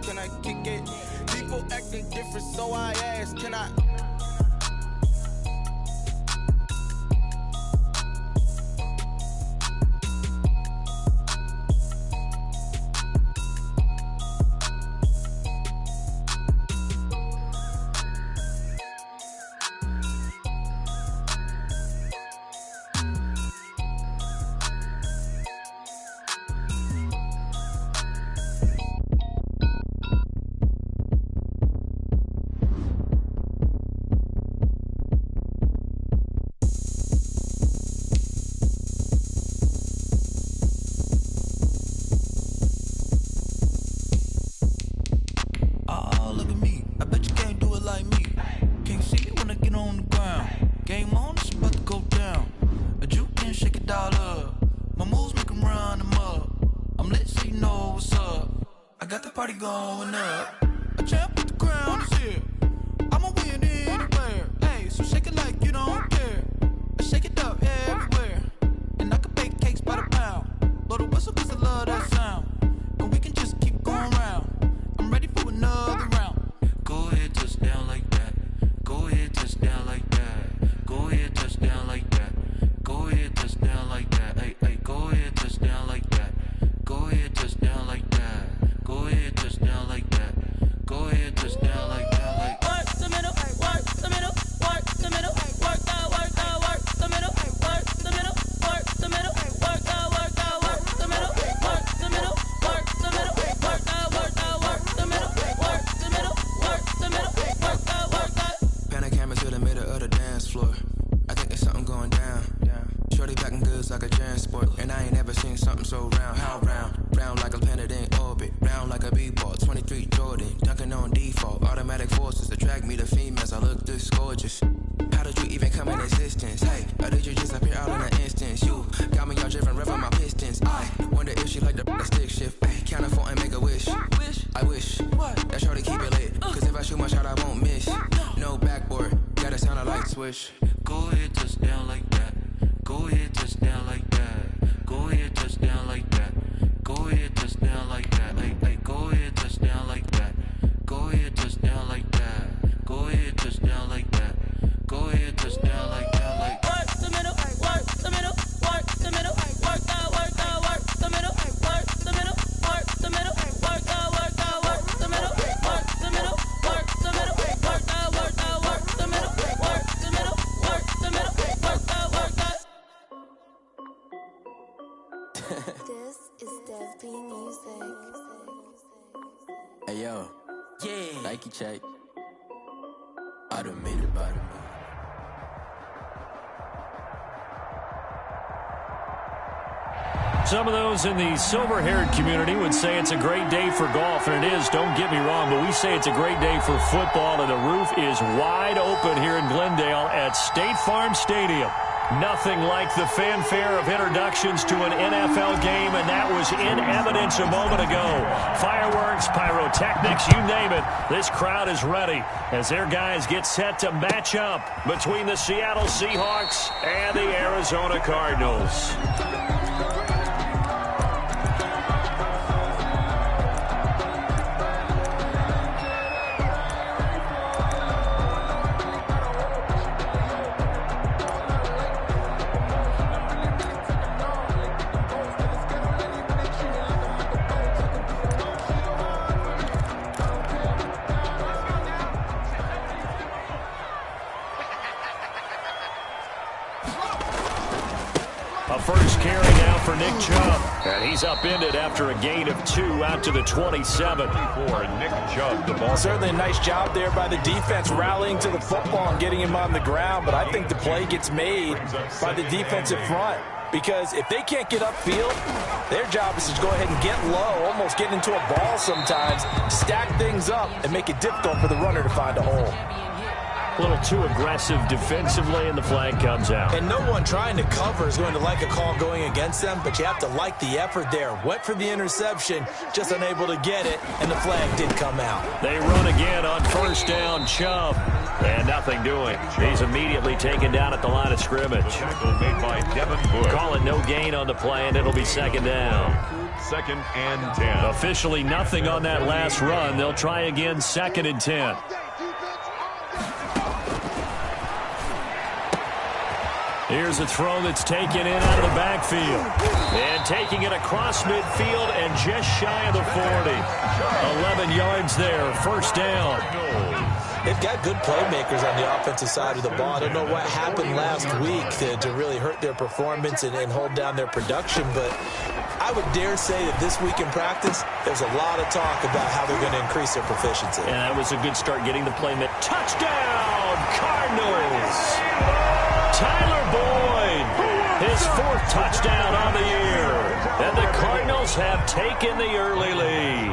can I kick it? People acting different, so I ask, can I? Going up, a champ with the crown is here. I'ma win anywhere. Hey, so shake it like you don't care. Shake it up everywhere. And I can bake cakes by the pound. Blow the whistle cause I love that sound. And we can just keep going round. I'm ready for another round. Go ahead, touch down like that. Go ahead, touch down like that. Go ahead, touch down like that. Go ahead, touch down like that. Hey, hey, go ahead, touch down like that. Go ahead, touch down like that. Go ahead, touch down like that. Go ahead, touch down like that. Like work the middle, work the middle, work the middle, work the middle, work the middle, work the middle, work the middle, work the middle, work the middle, work the middle, work the middle, work the middle, work the. Pan a camera to the middle of the dance floor. I think there's something going down. Shorty packing goods like a transport, and I ain't never seen something so round. How round? Round like a planet in orbit, round like a b-ball. 23 Jordan, dunking on default. Automatic forces attract me to females. I look this gorgeous. How did you even come in existence? Hey, or did you just appear out in an instance? You got me all driven, revving my pistons. I wonder if she like the stick shift. Hey, count a four and make a wish. I wish that shorty keep it lit. Cause if I shoot my shot, I won't miss. No backboard, gotta sound a light switch. Go ahead, touch down like that. Go ahead, touch down like that. Go ahead, touch down like that. Go ahead, touch down like that. Hey, hey, go ahead, touch down like that. Go ahead, touch down like that. Go ahead, touch down like that. Go ahead, touch down like that. Like work the middle, work the middle, work the middle, work the middle, work the middle, work the middle, work the middle, work the middle, work the middle, work the middle, work the middle, work the middle, work the middle, work the. This is DakZeke88214's music. Hey yo, Yeah. Nike check. I done made it by the moon. Some of those in the silver-haired community would say it's a great day for golf, and it is, don't get me wrong, but we say it's a great day for football, and the roof is wide open here in Glendale at State Farm Stadium. Nothing like the fanfare of introductions to an NFL game, and that was in evidence a moment ago. Fireworks, pyrotechnics, you name it. This crowd is ready as their guys get set to match up between the Seattle Seahawks and the Arizona Cardinals. A first carry now for Nick Chubb. And he's upended after a gain of 2 out to the 27. For Nick Chubb, the ball. Certainly a nice job there by the defense rallying to the football and getting him on the ground. But I think the play gets made by the defensive front. Because if they can't get upfield, their job is to go ahead and get low, almost get into a ball sometimes, stack things up, and make it difficult for the runner to find a hole. A little too aggressive defensively, and the flag comes out. And no one trying to cover is going to like a call going against them, but you have to like the effort there. Went for the interception, just unable to get it, and the flag did come out. They run again on first down, Chubb. And nothing doing. He's immediately taken down at the line of scrimmage. Tackle made by Devin Bush. Call it no gain on the play, and it'll be second down. 2nd and 10. Officially nothing on that last run. They'll try again 2nd and 10. Here's a throw that's taken in out of the backfield. And taking it across midfield and just shy of the 40. 11 yards there, 1st down. They've got good playmakers on the offensive side of the ball. I don't know what happened last week to really hurt their performance and hold down their production, but I would dare say that this week in practice, there's a lot of talk about how they're going to increase their proficiency. And that was a good start getting the playmaker. Touchdown, Cardinals! Tyler Boyd, his 4th touchdown on the year. And the Cardinals have taken the early lead.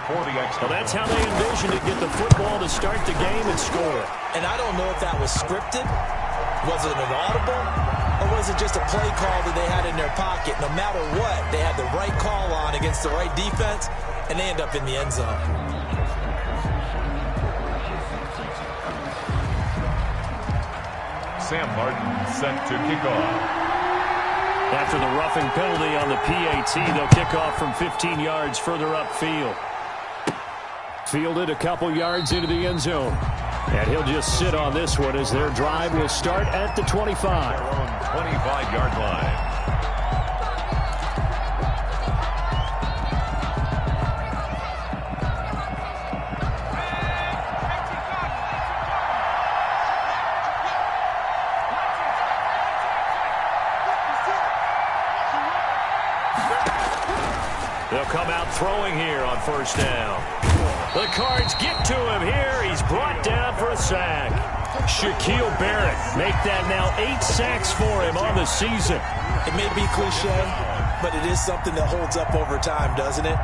Well, that's how they envisioned to get the football to start the game and score. And I don't know if that was scripted. Was it an audible? Or was it just a play call that they had in their pocket? No matter what, they had the right call on against the right defense, and they end up in the end zone. Sam Martin set to kick off. After the roughing penalty on the PAT, they'll kick off from 15 yards further upfield. Fielded a couple yards into the end zone. And he'll just sit on this one as their drive will start at the 25. Their own 25-yard line. They'll come out throwing here on 1st down. The Cards get to him here. He's brought down for a sack. Shaquille Barrett make that now 8 sacks for him on the season. It may be cliche, but it is something that holds up over time, doesn't it?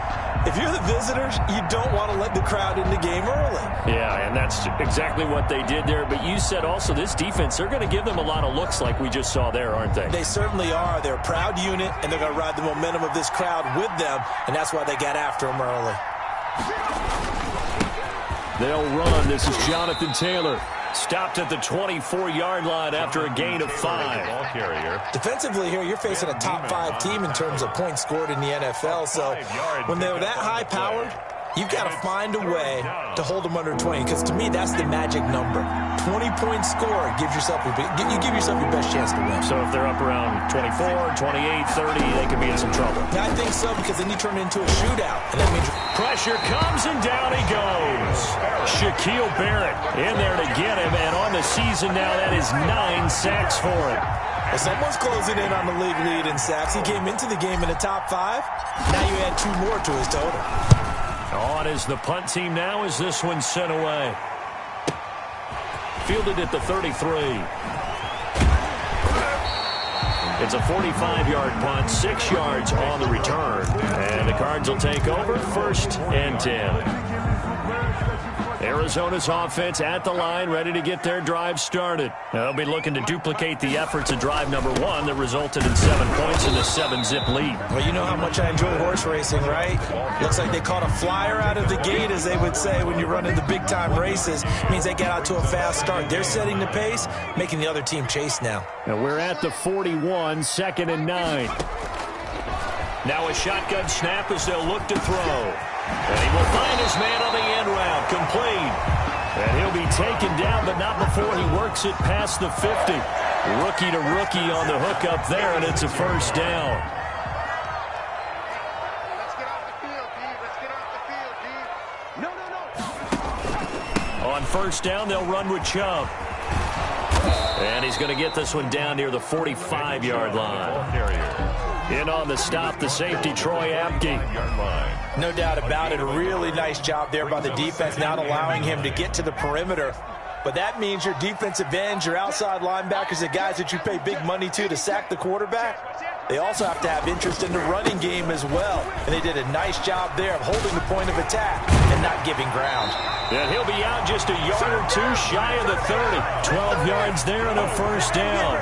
If you're the visitors, you don't want to let the crowd in the game early. Yeah, and that's exactly what they did there. But you said also this defense, they're going to give them a lot of looks like we just saw there, aren't they? They certainly are. They're a proud unit, and they're going to ride the momentum of this crowd with them, and that's why they got after them early. They'll run. This is Jonathan Taylor. Stopped at the 24-yard line after a gain of 5. Defensively here, you're facing a top 5 team in terms of points scored in the NFL. So when they're that high-powered, you've got to find a way to hold them under 20. Because to me, that's the magic number. 20-point score gives yourself you give yourself your best chance to win. So if they're up around 24, 28, 30, they could be in some trouble. Yeah, I think so, because then you turn it into a shootout. And that means pressure comes and down he goes. Shaquille Barrett in there to get him, and on the season now, that is 9 sacks for him. Well, someone's closing in on the league lead in sacks. He came into the game in the top 5. Now you add 2 more to his total. On is the punt team now as this one's sent away. Fielded at the 33. It's a 45-yard punt, 6 yards on the return. And the Cards will take over 1st and 10. Arizona's offense at the line, ready to get their drive started. Now, they'll be looking to duplicate the efforts of drive number 1 that resulted in 7 points in the 7-zip lead. Well, you know how much I enjoy horse racing, right? Looks like they caught a flyer out of the gate, as they would say when you run into big-time races. It means they get out to a fast start. They're setting the pace, making the other team chase now. And we're at the 41, 2nd and 9. Now a shotgun snap as they'll look to throw. And he will find his man on the end route, complete. And he'll be taken down, but not before he works it past the 50. Rookie to rookie on the hook up there, and it's a 1st down. Let's get off the field, D. Let's get off the field, D. No. On 1st down, they'll run with Chubb. And he's going to get this one down near the 45-yard line. In on the stop, the safety, Troy Apke. No doubt about it. A really nice job there by the defense, not allowing him to get to the perimeter. But that means your defensive ends, your outside linebackers, the guys that you pay big money to sack the quarterback, they also have to have interest in the running game as well. And they did a nice job there of holding the point of attack and not giving ground. And he'll be out just a yard or 2 shy of the 30. 12 yards there and a 1st down.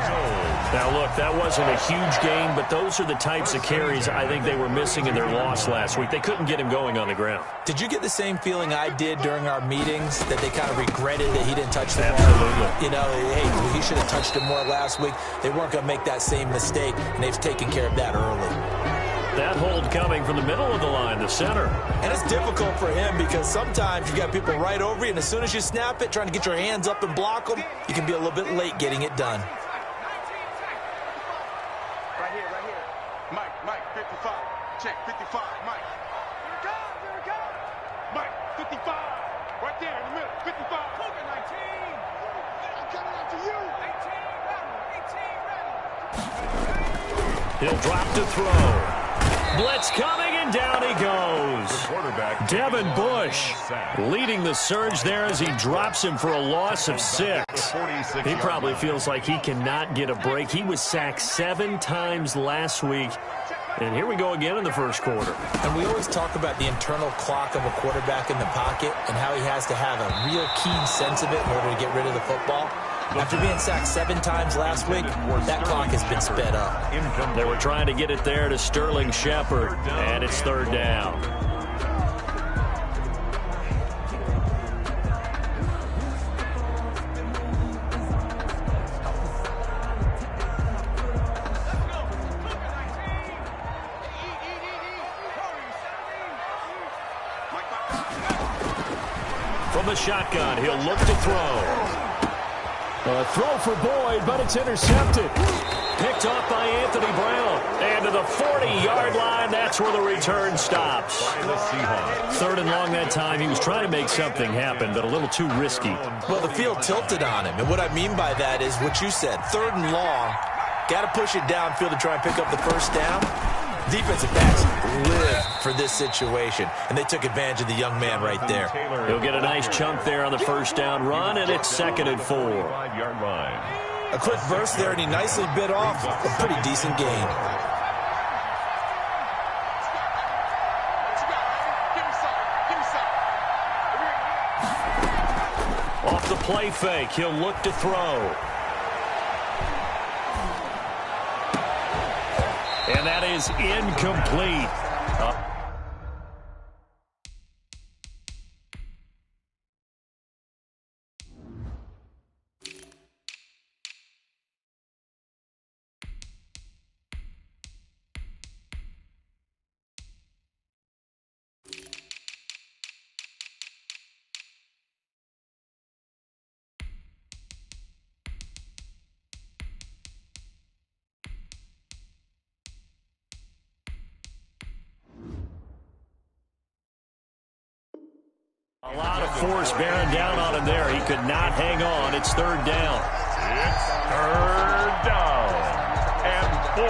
Now, look, that wasn't a huge gain, but those are the types of carries I think they were missing in their loss last week. They couldn't get him going on the ground. Did you get the same feeling I did during our meetings, that they kind of regretted that he didn't touch the ball? Absolutely. You know, hey, he should have touched him more last week. They weren't going to make that same mistake, and they've taken care of that early. That hold coming from the middle of the line, the center. And it's difficult for him because sometimes you got people right over you, and as soon as you snap it, trying to get your hands up and block them, you can be a little bit late getting it done. Right here. Mike, 55. Check, 55, Mike. Here it comes. Mike, 55. Right there in the middle, 55. Look at 19. I'm coming up to you. 18 ready. He'll drop to throw. Blitz coming, and down he goes. Devin Bush leading the surge there as he drops him for a loss of 6. He probably feels like he cannot get a break. He was sacked 7 times last week. And here we go again in the first quarter. And we always talk about the internal clock of a quarterback in the pocket and how he has to have a real keen sense of it in order to get rid of the football. After being sacked 7 times last week, that clock has been sped up. They were trying to get it there to Sterling Shepard, and it's 3rd down. From the shotgun, he'll look to throw. A throw for Boyd, but it's intercepted. Picked off by Anthony Brown. And to the 40-yard line, that's where the return stops. 3rd and long that time. He was trying to make something happen, but a little too risky. Well, the field tilted on him. And what I mean by that is what you said. 3rd and long. Got to push it downfield to try and pick up the first down. Defensive backs live for this situation, and they took advantage of the young man right there. He'll get a nice chunk there on the first down run, and it's 2nd and 4. A quick burst there, and he nicely bit off a pretty decent gain. Off the play fake, he'll look to throw. And that is incomplete. A lot of force bearing down on him there. He could not hang on. It's 3rd down. It's 3rd down and 4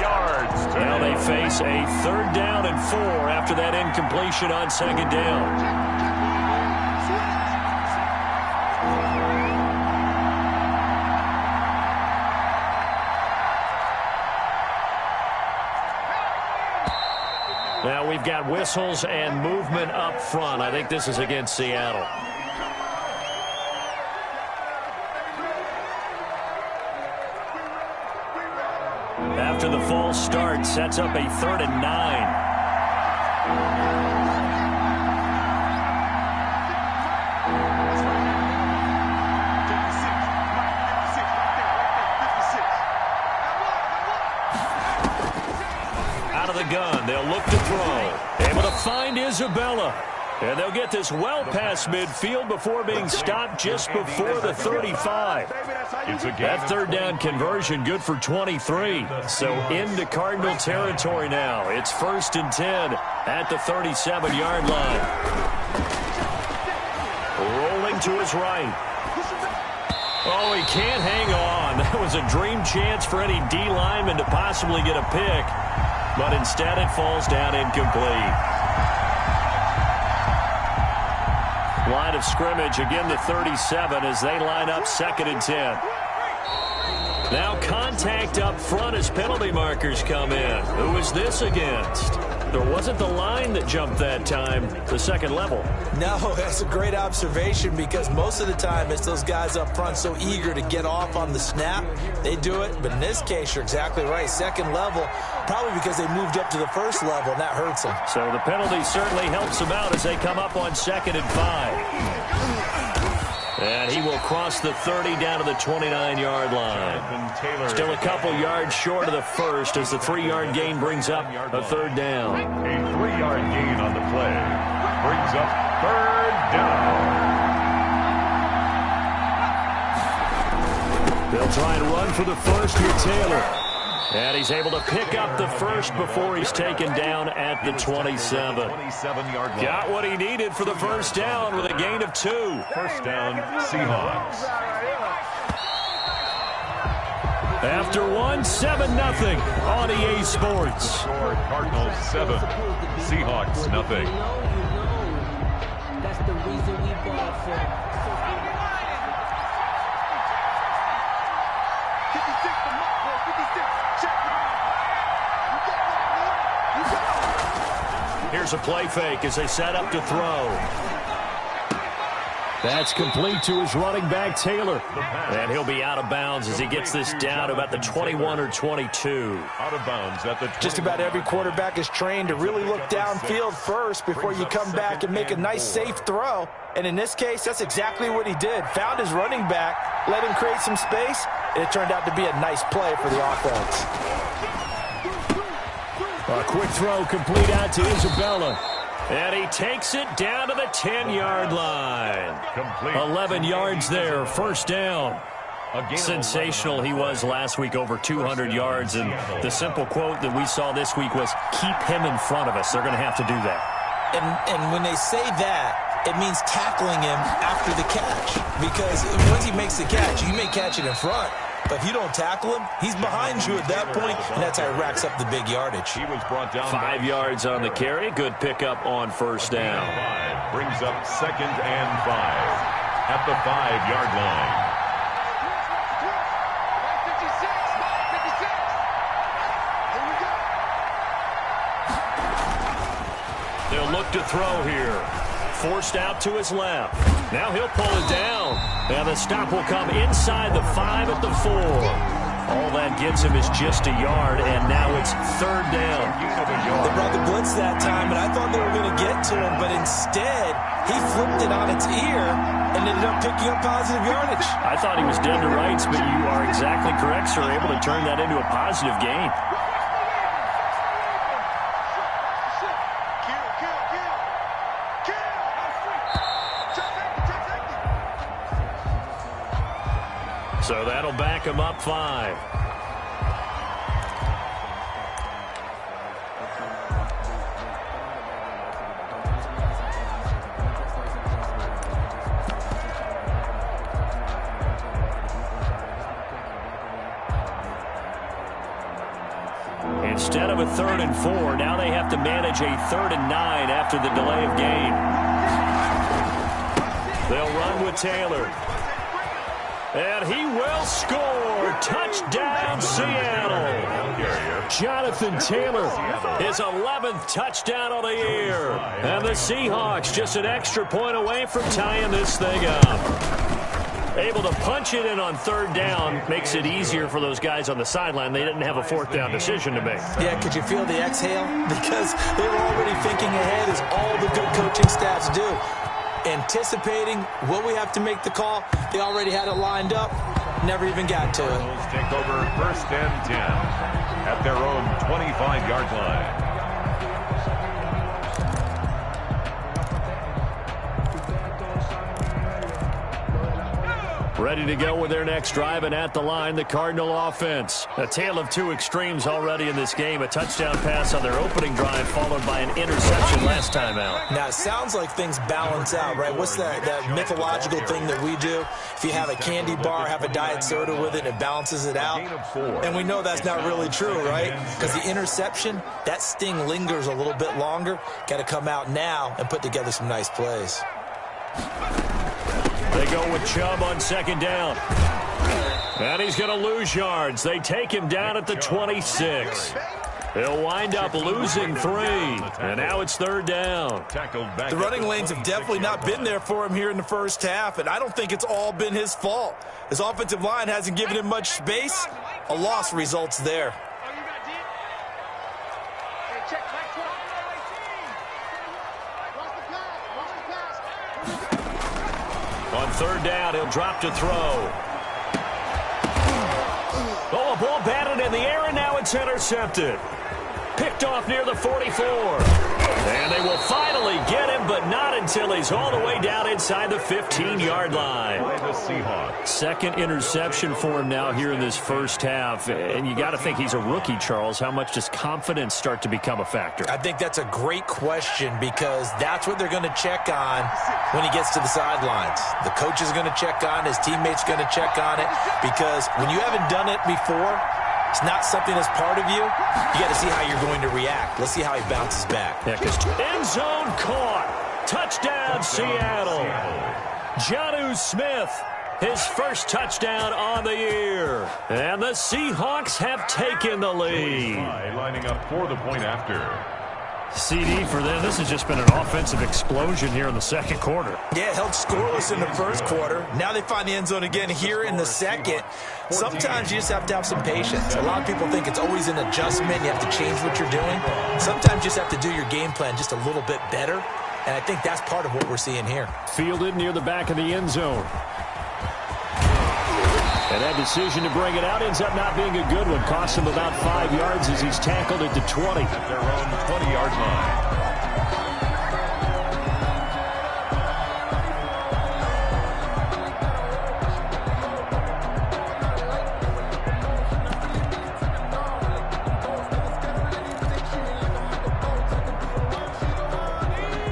yards. Now they face a 3rd down and 4 after that incompletion on 2nd down. Now we've got whistles and movement up front. I think this is against Seattle. After the false start, sets up a 3rd and 9. Out of the gun, they'll look to throw. Able to find Isabella. And they'll get this well past midfield before being stopped just before the 35. That 3rd down conversion good for 23. So into Cardinal territory now. It's 1st and 10 at the 37-yard line. Rolling to his right. Oh, he can't hang on. That was a dream chance for any D lineman to possibly get a pick. But instead it falls down incomplete. Line of scrimmage, again the 37 as they line up 2nd and 10. Now contact up front as penalty markers come in. Who is this against? There wasn't the line that jumped that time, the second level. No, that's a great observation because most of the time it's those guys up front so eager to get off on the snap. They do it, but in this case, you're exactly right. Second level, probably because they moved up to the first level, and that hurts them. So the penalty certainly helps them out as they come up on 2nd and 5. And he will cross the 30 down to the 29-yard line. Still a couple yards short of the first as the 3-yard gain brings up a third down. A 3-yard gain on the play brings up third down. They'll try and run for the first with Taylor. And he's able to pick up the first before he's taken down at the 27. Got what he needed for the first down with a gain of 2. First down, Seahawks. After one, 7-0 on EA Sports. Score Cardinals 7, Seahawks nothing. That's the reason we bought for. Here's a play fake as they set up to throw. That's complete to his running back, Taylor. And he'll be out of bounds as he gets this down to about the 21 or 22. Out of bounds at the 21. Just about every quarterback is trained to really look downfield first before you come back and make a nice, safe throw. And in this case, that's exactly what he did. Found his running back, let him create some space, and it turned out to be a nice play for the offense. A quick throw complete out to Isabella. And he takes it down to the 10-yard line. Complete. 11 yards there, first down. Sensational he was last week, over 200 yards. And the simple quote that we saw this week was, keep him in front of us. They're going to have to do that. And when they say that, it means tackling him after the catch. Because once he makes the catch, you may catch it in front. But if you don't tackle him, he's behind you at that point, and that's how he racks up the big yardage. He was brought down 5 yards on the carry. Good pickup on first down. 5 brings up 2nd and 5 at the 5-yard line. They'll look to throw here. Forced out to his left. Now he'll pull it down. And the stop will come inside the 5 at the 4. All that gets him is just a yard, and now it's third down. They brought the blitz that time, and I thought they were going to get to him, but instead, he flipped it on its ear and ended up picking up positive yardage. I thought he was dead to rights, but you are exactly correct, sir. Able to turn that into a positive gain. So that'll back him up 5. Instead of a 3rd and 4, now they have to manage a 3rd and 9 after the delay of game. They'll run with Taylor. And he will score. Touchdown, Seattle. Jonathan Taylor, his 11th touchdown of the year. And the Seahawks just an extra point away from tying this thing up. Able to punch it in on 3rd down makes it easier for those guys on the sideline. They didn't have a 4th down decision to make. Yeah, could you feel the exhale? Because they were already thinking ahead, as all the good coaching staffs do. Anticipating what we have to make the call. They already had it lined up. Never even got to it. Take over 1st and 10 at their own 25-yard line. Ready to go with their next drive, and at the line, the Cardinal offense. A tale of two extremes already in this game. A touchdown pass on their opening drive, followed by an interception last time out. Now, it sounds like things balance out, right? What's that mythological thing that we do? If you have a candy bar, have a diet soda with it, it balances it out. And we know that's not really true, right? Because the interception, that sting lingers a little bit longer. Got to come out now and put together some nice plays. They go with Chubb on 2nd down. And he's going to lose yards. They take him down at the 26. He'll wind up losing 3. And now it's 3rd down. The running lanes have definitely not been there for him here in the first half, and I don't think it's all been his fault. His offensive line hasn't given him much space. A loss results there. On third down, he'll drop to throw. Oh, a ball batted in the air, and now it's intercepted. Picked off near the 44. And they will finally get him, but not until he's all the way down inside the 15-yard line. Second interception for him now here in this first half. And you got to think he's a rookie, Charles. How much does confidence start to become a factor? I think that's a great question because that's what they're going to check on when he gets to the sidelines. The coach is going to check on, his teammates going to check on it, because when you haven't done it before, it's not something that's part of you. You got to see how you're going to react. Let's see how he bounces back. Yeah, end zone caught. Touchdown, Seattle. Jonnu Smith, his first touchdown on the year. And the Seahawks have taken the lead. Lining up for the point after. CD for them. This has just been an offensive explosion here in the second quarter. Yeah, held scoreless in the first quarter. Now they find the end zone again here in the second. Sometimes you just have to have some patience. A lot of people think it's always an adjustment. You have to change what you're doing. Sometimes you just have to do your game plan just a little bit better. And I think that's part of what we're seeing here. Fielded near the back of the end zone. And that decision to bring it out ends up not being a good one. Costs him about 5 yards as he's tackled at the 20. At their own 20-yard line.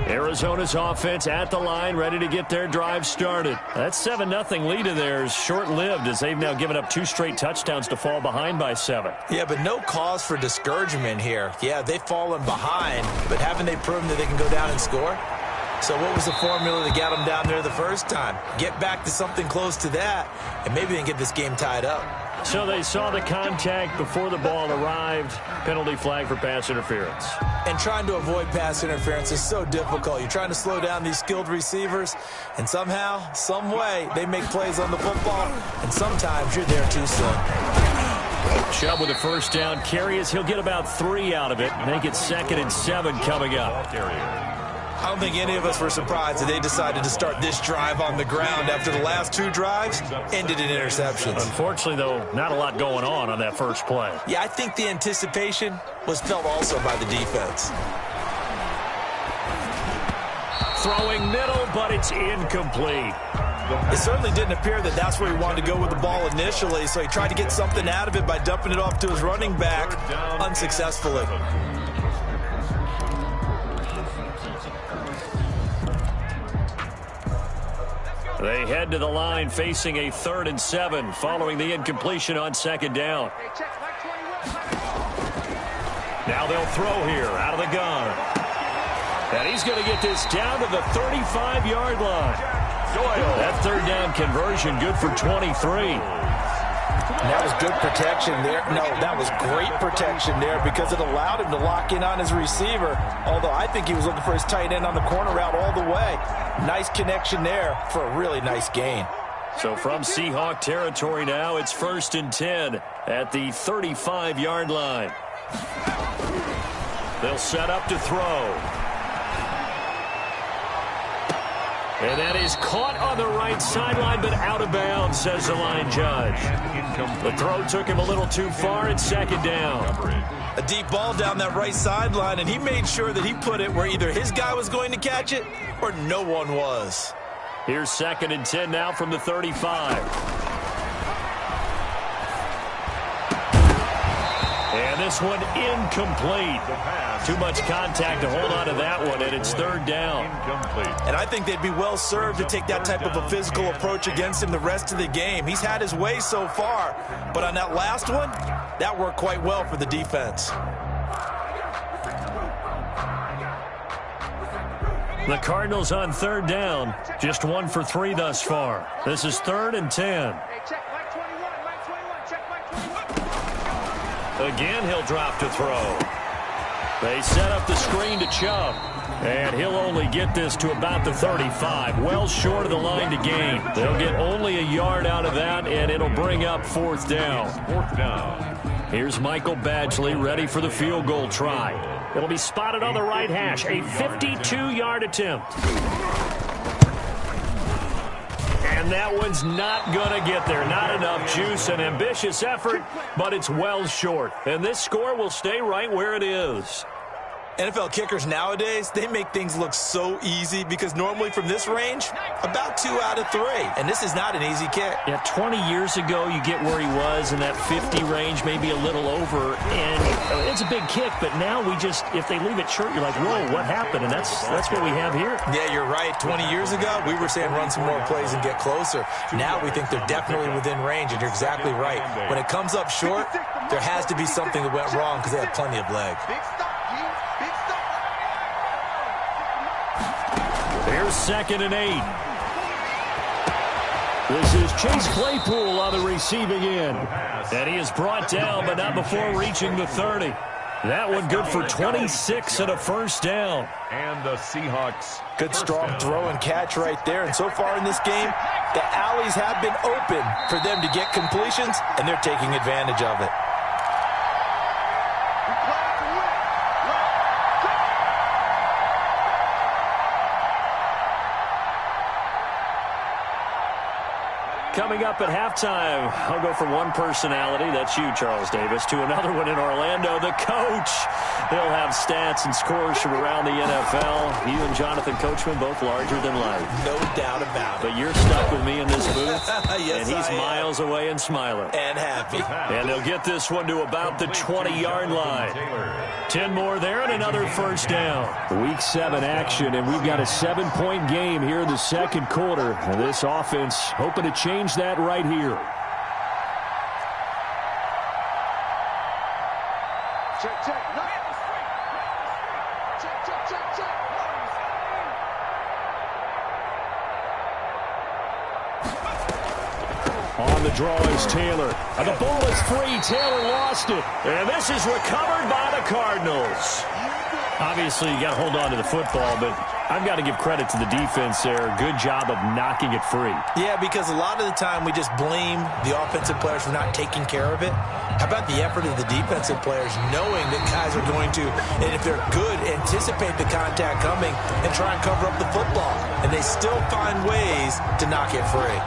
Arizona's offense at the line, ready to get their drive started. That 7-0 lead of theirs short-lived as they've now given up 2 straight touchdowns to fall behind by 7. Yeah, but no cause for discouragement here. Yeah, they've fallen behind, but haven't they proven that they can go down and score? So what was the formula that got them down there the first time? Get back to something close to that, and maybe they can get this game tied up. So they saw the contact before the ball arrived. Penalty flag for pass interference. And trying to avoid pass interference is so difficult. You're trying to slow down these skilled receivers, and somehow, some way, they make plays on the football, and sometimes you're there too soon. Chubb with a first down carry as he'll get about 3 out of it. Make it 2nd and 7 coming up. I don't think any of us were surprised that they decided to start this drive on the ground after the last 2 drives ended in interceptions. Unfortunately, though, not a lot going on that first play. Yeah, I think the anticipation was felt also by the defense. Throwing middle, but it's incomplete. It certainly didn't appear that that's where he wanted to go with the ball initially, so he tried to get something out of it by dumping it off to his running back unsuccessfully. They head to the line facing a 3rd and 7 following the incompletion on 2nd down. Now they'll throw here out of the gun. And he's going to get this down to the 35-yard line. That 3rd down conversion good for 23. And that was good protection there. No, that was great protection there because it allowed him to lock in on his receiver, although I think he was looking for his tight end on the corner route all the way. Nice connection there for a really nice gain. So from Seahawk territory now, it's 1st and 10 at the 35-yard line. They'll set up to throw. And that is caught on the right sideline, but out of bounds, says the line judge. The throw took him a little too far. It's 2nd down. A deep ball down that right sideline, and he made sure that he put it where either his guy was going to catch it or no one was. Here's 2nd and 10 now from the 35. And this one incomplete. Too much contact to hold on to that one, and it's 3rd down. And I think they'd be well served to take that type of a physical approach against him the rest of the game. He's had his way so far, but on that last one, that worked quite well for the defense. The Cardinals on 3rd down, just 1 for 3 thus far. This is 3rd and 10. Again, he'll drop to throw. They set up the screen to Chubb, and he'll only get this to about the 35, well short of the line to gain. They'll get only a yard out of that, and it'll bring up 4th down. 4th down. Here's Michael Badgley ready for the field goal try. It'll be spotted on the right hash, a 52-yard attempt. And that one's not going to get there. Not enough juice. An ambitious effort, but it's well short. And this score will stay right where it is. NFL kickers nowadays, they make things look so easy because normally from this range, about 2 out of 3. And this is not an easy kick. Yeah, 20 years ago, you get where he was in that 50 range, maybe a little over. And it's a big kick, but now we just, if they leave it short, you're like, whoa, what happened? And that's what we have here. Yeah, you're right. 20 years ago, we were saying run some more plays and get closer. Now we think they're definitely within range, and you're exactly right. When it comes up short, there has to be something that went wrong because they have plenty of leg. Here's 2nd and 8. This is Chase Claypool on the receiving end. And he is brought down, but not before reaching the 30. That one good for 26 and a first down. And the Seahawks. Good strong throw and catch right there. And so far in this game, the alleys have been open for them to get completions, and they're taking advantage of it. Coming up at halftime, I'll go from one personality, that's you, Charles Davis, to another one in Orlando, the coach. He'll have stats and scores from around the NFL. You and Jonathan Coachman, both larger than life. No doubt about it. But you're stuck with me in this booth, yes, and he's miles away and smiling. And happy. And they'll get this one to about the 20-yard line. 10 more there and another first down. Week 7 action, and we've got a 7-point game here in the second quarter. And this offense hoping to change that right here. On the draw is Taylor. And the ball is free. Taylor lost it. And this is recovered by the Cardinals. Obviously, you got to hold on to the football, but I've got to give credit to the defense there. Good job of knocking it free. Yeah, because a lot of the time we just blame the offensive players for not taking care of it. How about the effort of the defensive players knowing that guys are going to, and if they're good, anticipate the contact coming and try and cover up the football. And they still find ways to knock it free.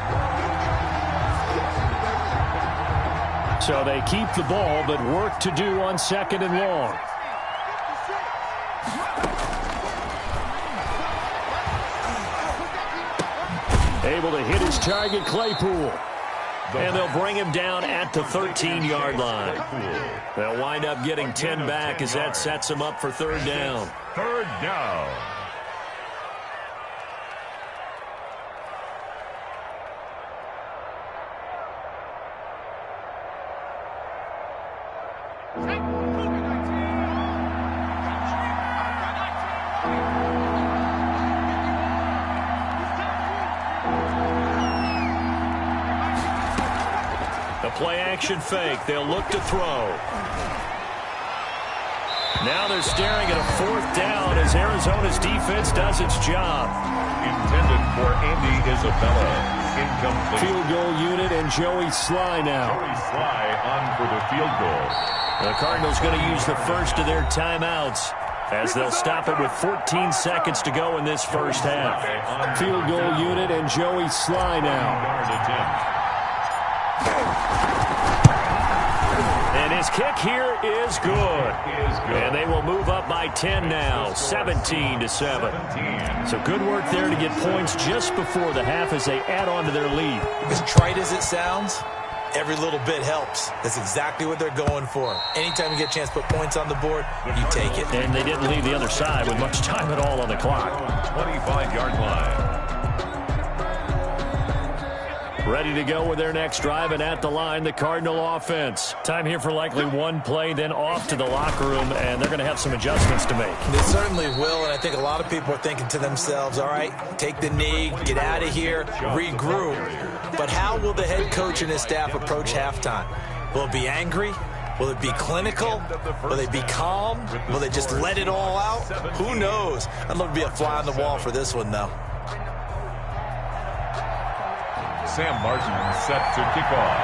So they keep the ball, but work to do on 2nd and long. Able to hit his target, Claypool. And they'll bring him down at the 13-yard line. They'll wind up getting 10 back as that sets them up for 3rd down. 3rd down. Play-action fake. They'll look to throw. Now they're staring at a 4th down as Arizona's defense does its job. Intended for Andy Isabella. Incomplete. Field goal unit and Joey Sly now. Joey Sly on for the field goal. The Cardinals going to use the first of their timeouts as they'll stop it with 14 seconds to go in this first half. Field goal unit and Joey Sly now. And his kick here is good. And they will move up by 10 now, 17-7. So good work there to get points just before the half as they add on to their lead. As trite as it sounds, every little bit helps. That's exactly what they're going for. Anytime you get a chance to put points on the board, you take it. And they didn't leave the other side with much time at all on the clock. 25-yard line. Ready to go with their next drive, and at the line, the Cardinal offense. Time here for likely one play, then off to the locker room, and they're going to have some adjustments to make. They certainly will, and I think a lot of people are thinking to themselves, all right, take the knee, get out of here, regroup. But how will the head coach and his staff approach halftime? Will it be angry? Will it be clinical? Will they be calm? Will they just let it all out? Who knows? I'd love to be a fly on the wall for this one, though. Sam Martin set to kick off.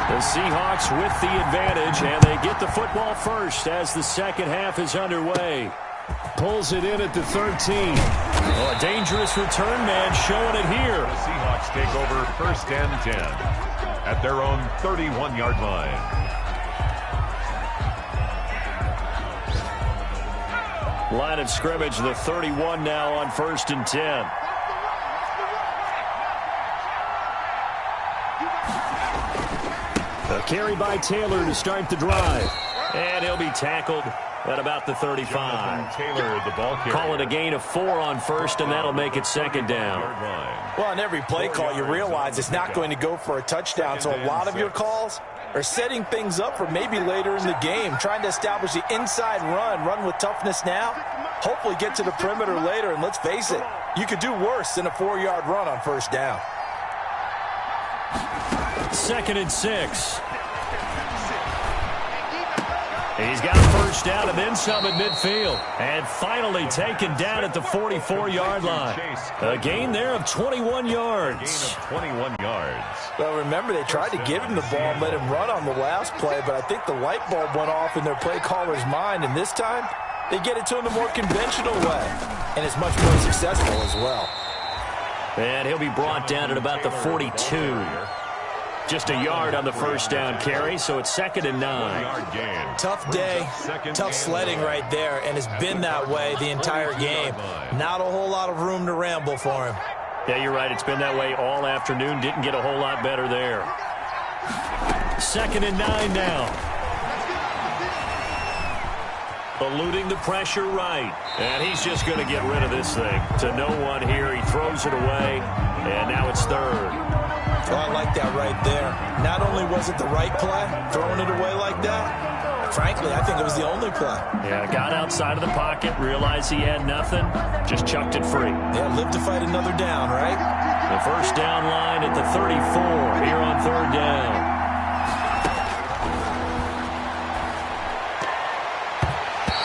The Seahawks with the advantage, and they get the football first as the second half is underway. Pulls it in at the 13. Oh, a dangerous return man showing it here. The Seahawks take over 1st and 10 at their own 31-yard line. Line of scrimmage, the 31 now on 1st and 10. A carry by Taylor to start the drive. And he'll be tackled at about the 35. Taylor, the ball carrier. Call it a gain of 4 on 1st, and that'll make it 2nd down. Well, on every play call, you realize it's not going to go for a touchdown, so a lot of your calls are setting things up for maybe later in the game, trying to establish the inside run with toughness now, hopefully get to the perimeter later, and let's face it, you could do worse than a 4-yard run on 1st down. 2nd and 6. He's got 1st down and then some at midfield. And finally taken down at the 44-yard line. A gain there of 21 yards. 21 yards. Well, remember, they tried to give him the ball and let him run on the last play, but I think the light bulb went off in their play caller's mind, and this time they get it to him the more conventional way, and it's much more successful as well. And he'll be brought down at about the 42. Just a yard on the 1st down carry, so it's 2nd and 9. Tough day, tough sledding right there, and it's been that way the entire game. Not a whole lot of room to ramble for him. Yeah, you're right. It's been that way all afternoon. Didn't get a whole lot better there. 2nd and 9 now. Eluding the pressure right. And he's just going to get rid of this thing. To no one here. He throws it away, and now it's 3rd. Well, I like that right there. Not only was it the right play, throwing it away like that, but frankly, I think it was the only play. Yeah, got outside of the pocket, realized he had nothing, just chucked it free. Yeah, live to fight another down, right? The 1st down line at the 34 here on 3rd down.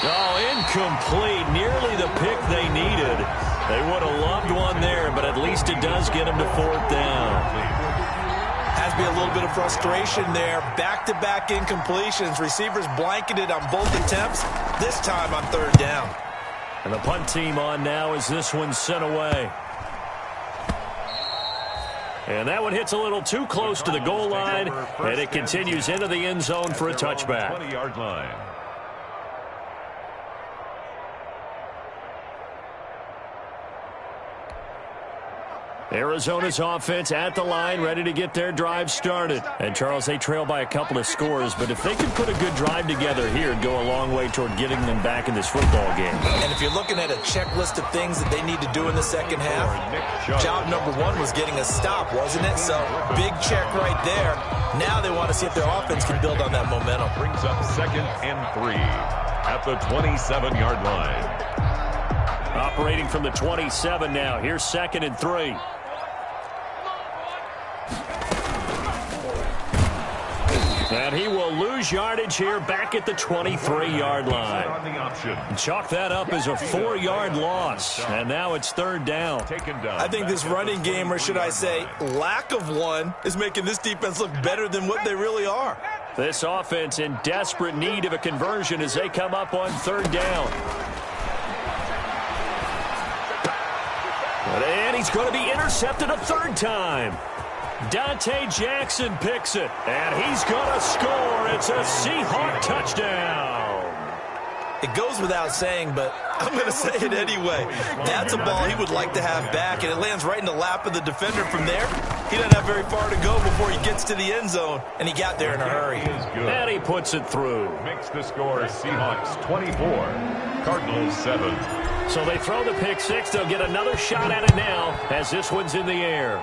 Oh, incomplete. Nearly the pick they needed. They would have loved one there, but at least it does get them to 4th down. Has to be a little bit of frustration there. Back-to-back incompletions. Receivers blanketed on both attempts, this time on 3rd down. And the punt team on now as this one's sent away. And that one hits a little too close to the goal line, and it continues into the end zone for a touchback. 20-yard line. Arizona's offense at the line, ready to get their drive started. And, Charles, they trail by a couple of scores, but if they can put a good drive together here, it'd go a long way toward getting them back in this football game. And if you're looking at a checklist of things that they need to do in the 2nd half, job number 1 was getting a stop, wasn't it? So, big check right there. Now they want to see if their offense can build on that momentum. Brings up 2nd and 3 at the 27-yard line. Operating from the 27 now. Here's 2nd and 3. And he will lose yardage here back at the 23-yard line. Chalk that up as a 4-yard loss. And now it's 3rd down. I think this running game, or should I say lack of one, is making this defense look better than what they really are. This offense in desperate need of a conversion as they come up on 3rd down. And he's going to be intercepted a 3rd time. Dante Jackson picks it, and he's going to score. It's a Seahawk touchdown. It goes without saying, but I'm going to say it anyway. That's a ball he would like to have back, and it lands right in the lap of the defender from there. He doesn't have very far to go before he gets to the end zone, and he got there in a hurry. And he puts it through. Makes the score Seahawks 24, Cardinals 7. So they throw the pick 6. They'll get another shot at it now as this one's in the air.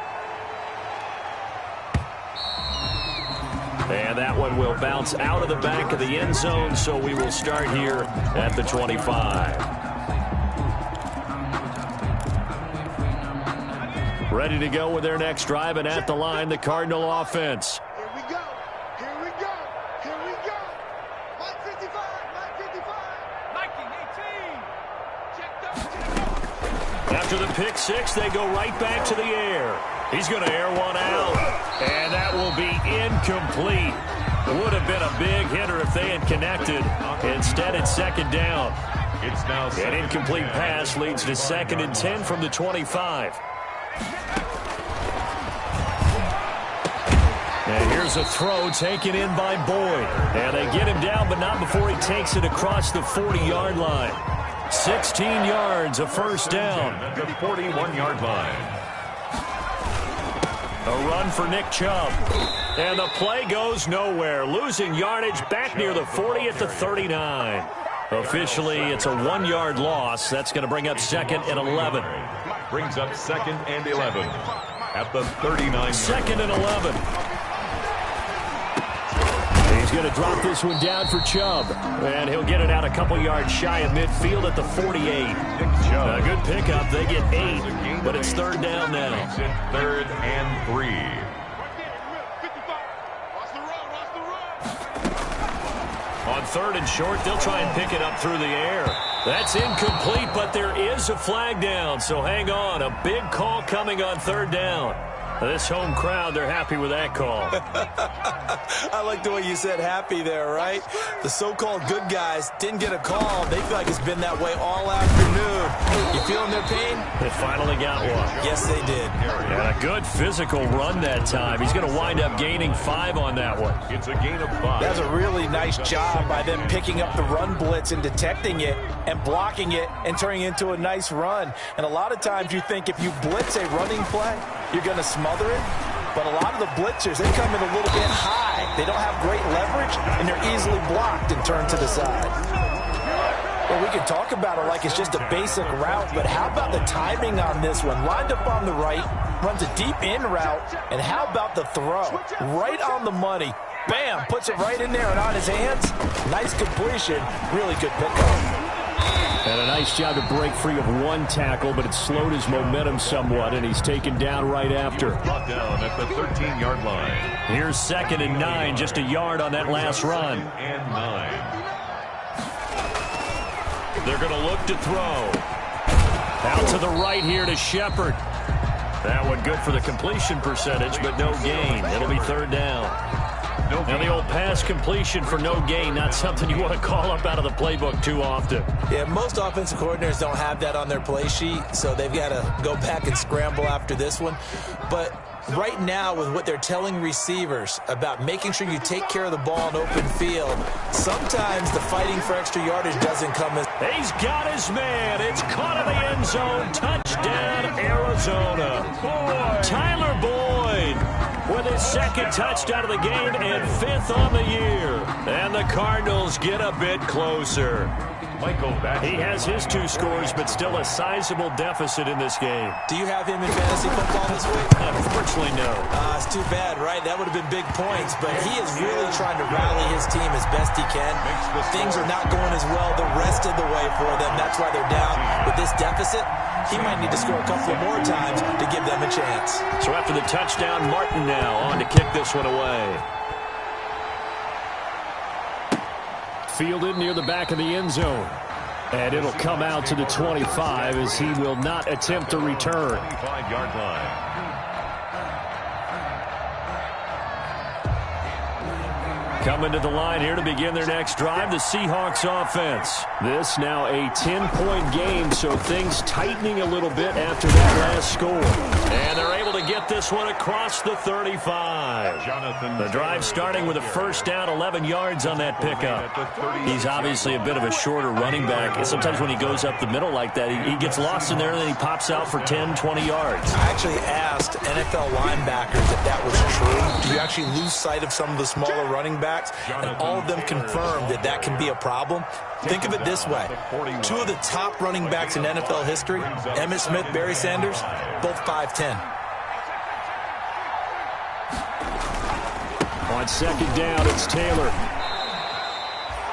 And that one will bounce out of the back of the end zone, so we will start here at the 25. Ready to go with their next drive, and at the line, the Cardinal offense. Here we go. Here we go. Here we go. Mike 55. Mike 55. Mikey 18. Check up. After the pick 6, they go right back to the air. He's going to air one out, and that will be incomplete. Would have been a big hitter if they had connected. Instead, it's 2nd down. It's now An incomplete pass leads to 2nd and 10 from the 25. And here's a throw taken in by Boyd. And they get him down, but not before he takes it across the 40-yard line. 16 yards, a first down. At the 41-yard line. A run for Nick Chubb. And the play goes nowhere. Losing yardage back near the 40 at the 39. Officially, it's a 1-yard loss. That's going to bring up 2nd and 11. Brings up 2nd and 11 at the 39. 2nd and 11. He's going to drop this one down for Chubb. And he'll get it out a couple yards shy of midfield at the 48. A good pickup. They get 8, but it's 3rd down now. 3rd and 3. On 3rd and short, they'll try and pick it up through the air. That's incomplete, but there is a flag down, so hang on. A big call coming on 3rd down. This home crowd, they're happy with that call. I like the way you said happy there, right? The so-called good guys didn't get a call. They feel like it's been that way all afternoon. You feeling their pain? They finally got one. Yes, they did. And a good physical run that time. He's going to wind up gaining 5 on that one. It's a gain of 5. That's a really nice job by them picking up the run blitz and detecting it and blocking it and turning it into a nice run. And a lot of times you think if you blitz a running play, you're going to smother it. But a lot of the blitzers, they come in a little bit high. They don't have great leverage, and they're easily blocked and turned to the side. Well, we can talk about it like it's just a basic route, but how about the timing on this one? Lined up on the right, runs a deep in route, and how about the throw? Right on the money. Bam, puts it right in there and on his hands. Nice completion, really good pickup. And a nice job to break free of one tackle, but it slowed his momentum somewhat, and he's taken down right after. Brought down at the 13-yard line. Here's 2nd and 9, just a yard on that last run. 2nd and 9. They're going to look to throw. Out to the right here to Shepard. That one good for the completion percentage, but no gain. It'll be 3rd down. Now the old pass completion for no gain, not something you want to call up out of the playbook too often. Yeah, most offensive coordinators don't have that on their play sheet, so they've got to go back and scramble after this one. But right now, with what they're telling receivers about making sure you take care of the ball in open field, sometimes the fighting for extra yardage doesn't come as... He's got his man. It's caught in the end zone. Touchdown, Arizona. Tyler Boyd with his 2nd touchdown of the game and 5th on the year. And the Cardinals get a bit closer. He has his 2 scores, but still a sizable deficit in this game. Do you have him in fantasy football this week? Unfortunately, no. It's too bad, right? That would have been big points, but he is really trying to rally his team as best he can. Things are not going as well the rest of the way for them. That's why they're down. With this deficit, he might need to score a couple more times to give them a chance. So after the touchdown, Martin now on to kick this one away. Fielded near the back of the end zone. And it'll come out to the 25 as he will not attempt to return. 25-yard line. Coming to the line here to begin their next drive, the Seahawks offense. This now a 10-point game, so things tightening a little bit after that last score. And they're able to get this one across the 35. The drive starting with a first down, 11 yards on that pickup. He's obviously a bit of a shorter running back. And sometimes when he goes up the middle like that, he gets lost in there and then he pops out for 10, 20 yards. I actually asked NFL linebackers if that was true. Do you actually lose sight of some of the smaller running backs? And all of them confirmed that that can be a problem. Think of it this way. 2 of the top running backs in NFL history, Emmitt Smith, Barry Sanders, both 5'10". On 2nd down, it's Taylor.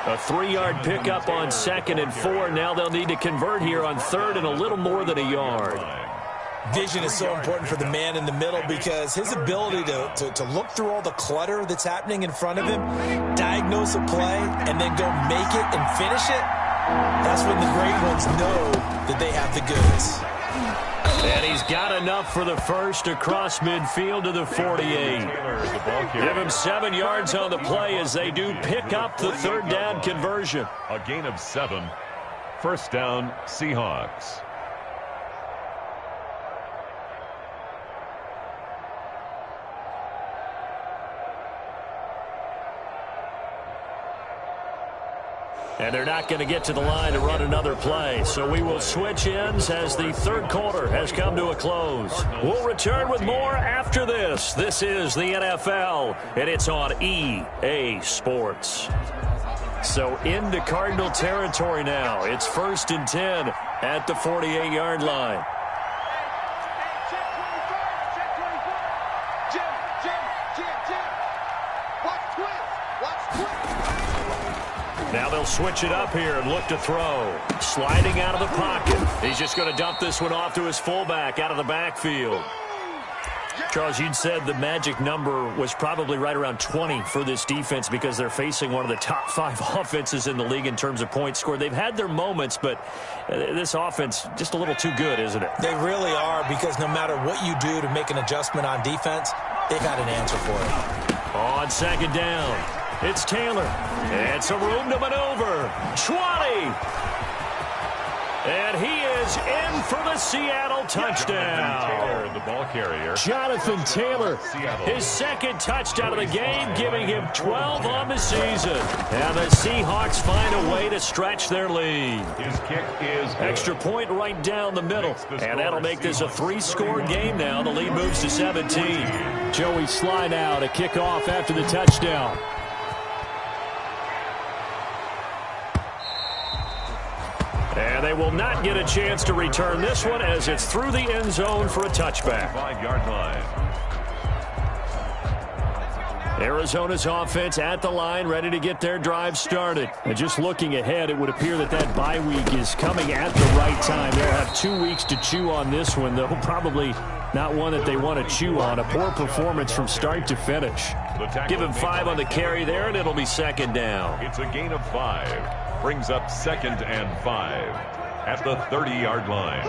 A 3-yard pickup on 2nd and 4. Now they'll need to convert here on 3rd and a little more than a yard. Vision is so important for the man in the middle because his ability to look through all the clutter that's happening in front of him, diagnose a play, and then go make it and finish it, that's when the great ones know that they have the goods. And he's got enough for the first across midfield to the 48. Give him 7 yards on the play as they do pick up the 3rd down conversion. A gain of 7. First down, Seahawks. And they're not going to get to the line to run another play. So we will switch ends as the third quarter has come to a close. We'll return with more after this. This is the NFL, and it's on EA Sports. So into Cardinal territory now. It's 1st and 10 at the 48-yard line. Now they'll switch it up here and look to throw. Sliding out of the pocket. He's just going to dump this one off to his fullback out of the backfield. Charles, you'd said the magic number was probably right around 20 for this defense because they're facing one of the top 5 offenses in the league in terms of points scored. They've had their moments, but this offense just a little too good, isn't it? They really are, because no matter what you do to make an adjustment on defense, they've got an answer for it. On second down, it's Taylor. And some room to maneuver. 20. And he is in for the Seattle touchdown. Taylor, the ball carrier. Jonathan Taylor, his second touchdown of the game, giving him 12 on the season. And the Seahawks find a way to stretch their lead. His kick is good. Extra point right down the middle. And that'll make this a 3-score game now. The lead moves to 17. Joey Sly now to kick off after the touchdown. And they will not get a chance to return this one as it's through the end zone for a touchback. 5-yard line. Arizona's offense at the line, ready to get their drive started. And just looking ahead, it would appear that that bye week is coming at the right time. They'll have 2 weeks to chew on this one, though probably not one that they want to chew on. A poor performance from start to finish. Give him 5 on the carry there, and it'll be second down. It's a gain of 5. Brings up 2nd and 5 at the 30-yard line.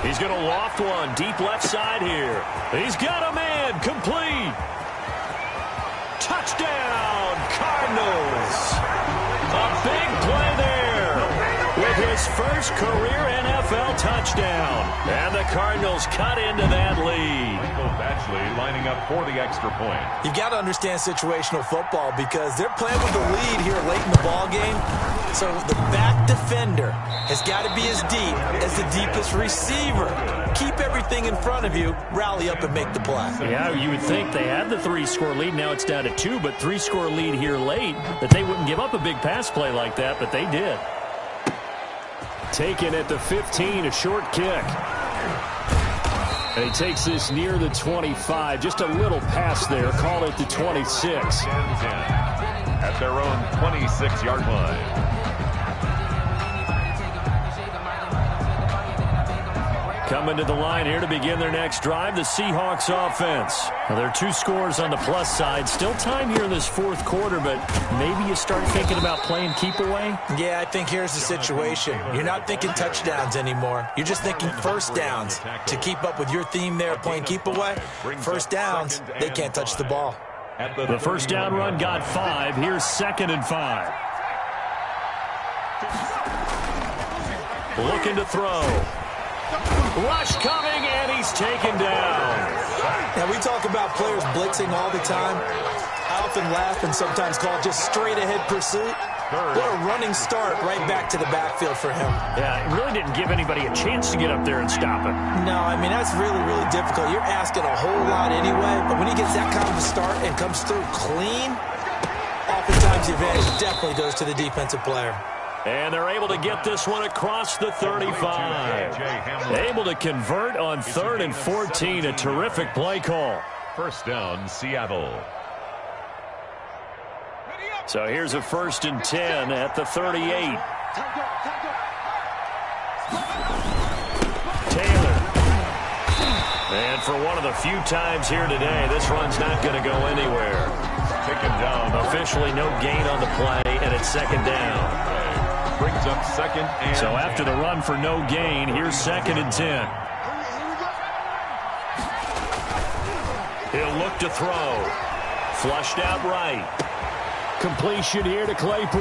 He's going to loft one deep left side here. He's got a man complete. Touchdown, Cardinals. A big play there with his first career NFL touchdown. And the Cardinals cut into that lead. Batchley lining up for the extra point. You've got to understand situational football because they're playing with the lead here late in the ball game. So the back defender has got to be as deep as the deepest receiver. Keep everything in front of you, rally up and make the play. Yeah, you would think they had the 3-score lead. Now it's down to 2, but 3-score lead here late, that they wouldn't give up a big pass play like that, but they did. Taken at the 15, a short kick. And he takes this near the 25. Just a little pass there. Call it the 26. 10-10 at their own 26-yard line. Coming to the line here to begin their next drive, the Seahawks offense. Now, there are 2 scores on the plus side. Still time here in this fourth quarter, but maybe you start thinking about playing keep away? Yeah, I think here's the situation. You're not thinking touchdowns anymore. You're just thinking first downs. To keep up with your theme there, playing keep away, first downs, they can't touch the ball. The first down run got 5. Here's 2nd and 5. Looking to throw. Rush coming, and he's taken down. Now, we talk about players blitzing all the time. I often laugh and sometimes call it just straight-ahead pursuit. What a running start right back to the backfield for him. Yeah, it really didn't give anybody a chance to get up there and stop him. No, I mean, that's really, really difficult. You're asking a whole lot anyway, but when he gets that kind of a start and comes through clean, oftentimes the advantage definitely goes to the defensive player. And they're able to get this one across the 35. Able to convert on 3rd and 14. A terrific play call. First down, Seattle. So here's a 1st and 10 at the 38. Taylor. And for one of the few times here today, this run's not going to go anywhere. Taken down. Officially no gain on the play, and it's 2nd down. Brings up 2nd and so after the run for no gain, here's 2nd and 10. He'll look to throw. Flushed out right. completion here to Claypool.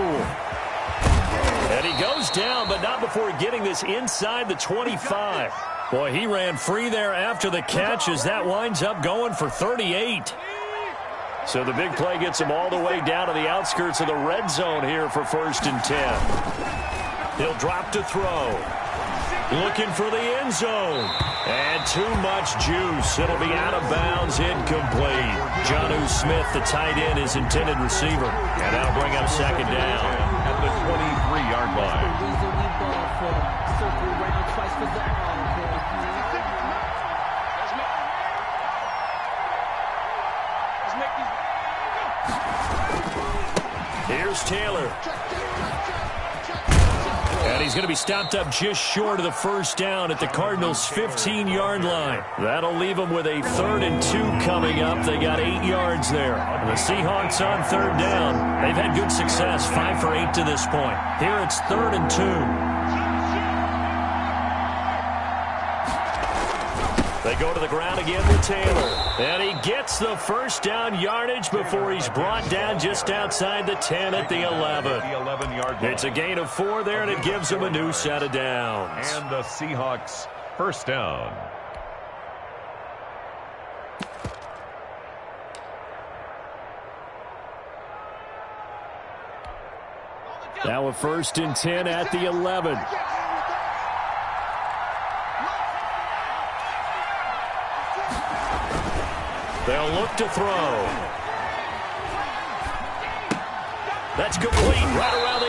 And he goes down, but not before getting this inside the 25. Boy, he ran free there after the catch as that winds up going for 38. So the big play gets him all the way down to the outskirts of the red zone here for 1st and 10. He'll drop to throw. Looking for the end zone. And too much juice. It'll be out of bounds, incomplete. Jonnu Smith, the tight end, his intended receiver. And that'll bring up 2nd down. At the 23-yard line. Here's Taylor. And he's going to be stopped up just short of the 1st down at the Cardinals' 15-yard line. That'll leave them with a 3rd and 2 coming up. They got 8 yards there. And the Seahawks on 3rd down. They've had good success, 5 for 8 to this point. Here it's 3rd and 2. They go to the ground again with Taylor. And he gets the 1st down yardage before he's brought down just outside the 10 at the 11. It's a gain of 4 there, and it gives him a new set of downs. And the Seahawks 1st down. Now a 1st and 10 at the 11. They'll look to throw. That's complete right around the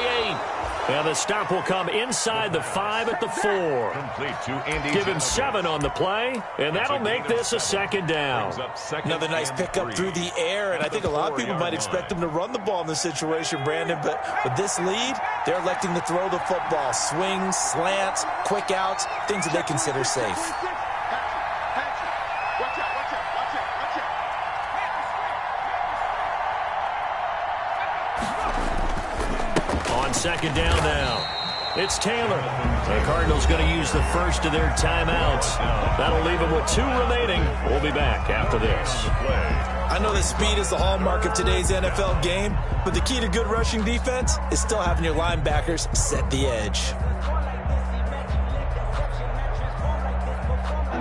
8. And the stop will come inside the 5 at the 4. Complete to Andy. Give him 7 on the play, and that'll make this a 2nd down. Another nice pickup through the air, and I think a lot of people might expect them to run the ball in this situation, Brandon, but with this lead, they're electing to throw the football. Swings, slants, quick outs, things that they consider safe. On 2nd down now, it's Taylor. The Cardinals going to use the first of their timeouts. That'll leave them with 2 remaining. We'll be back after this. I know that speed is the hallmark of today's NFL game, but the key to good rushing defense is still having your linebackers set the edge.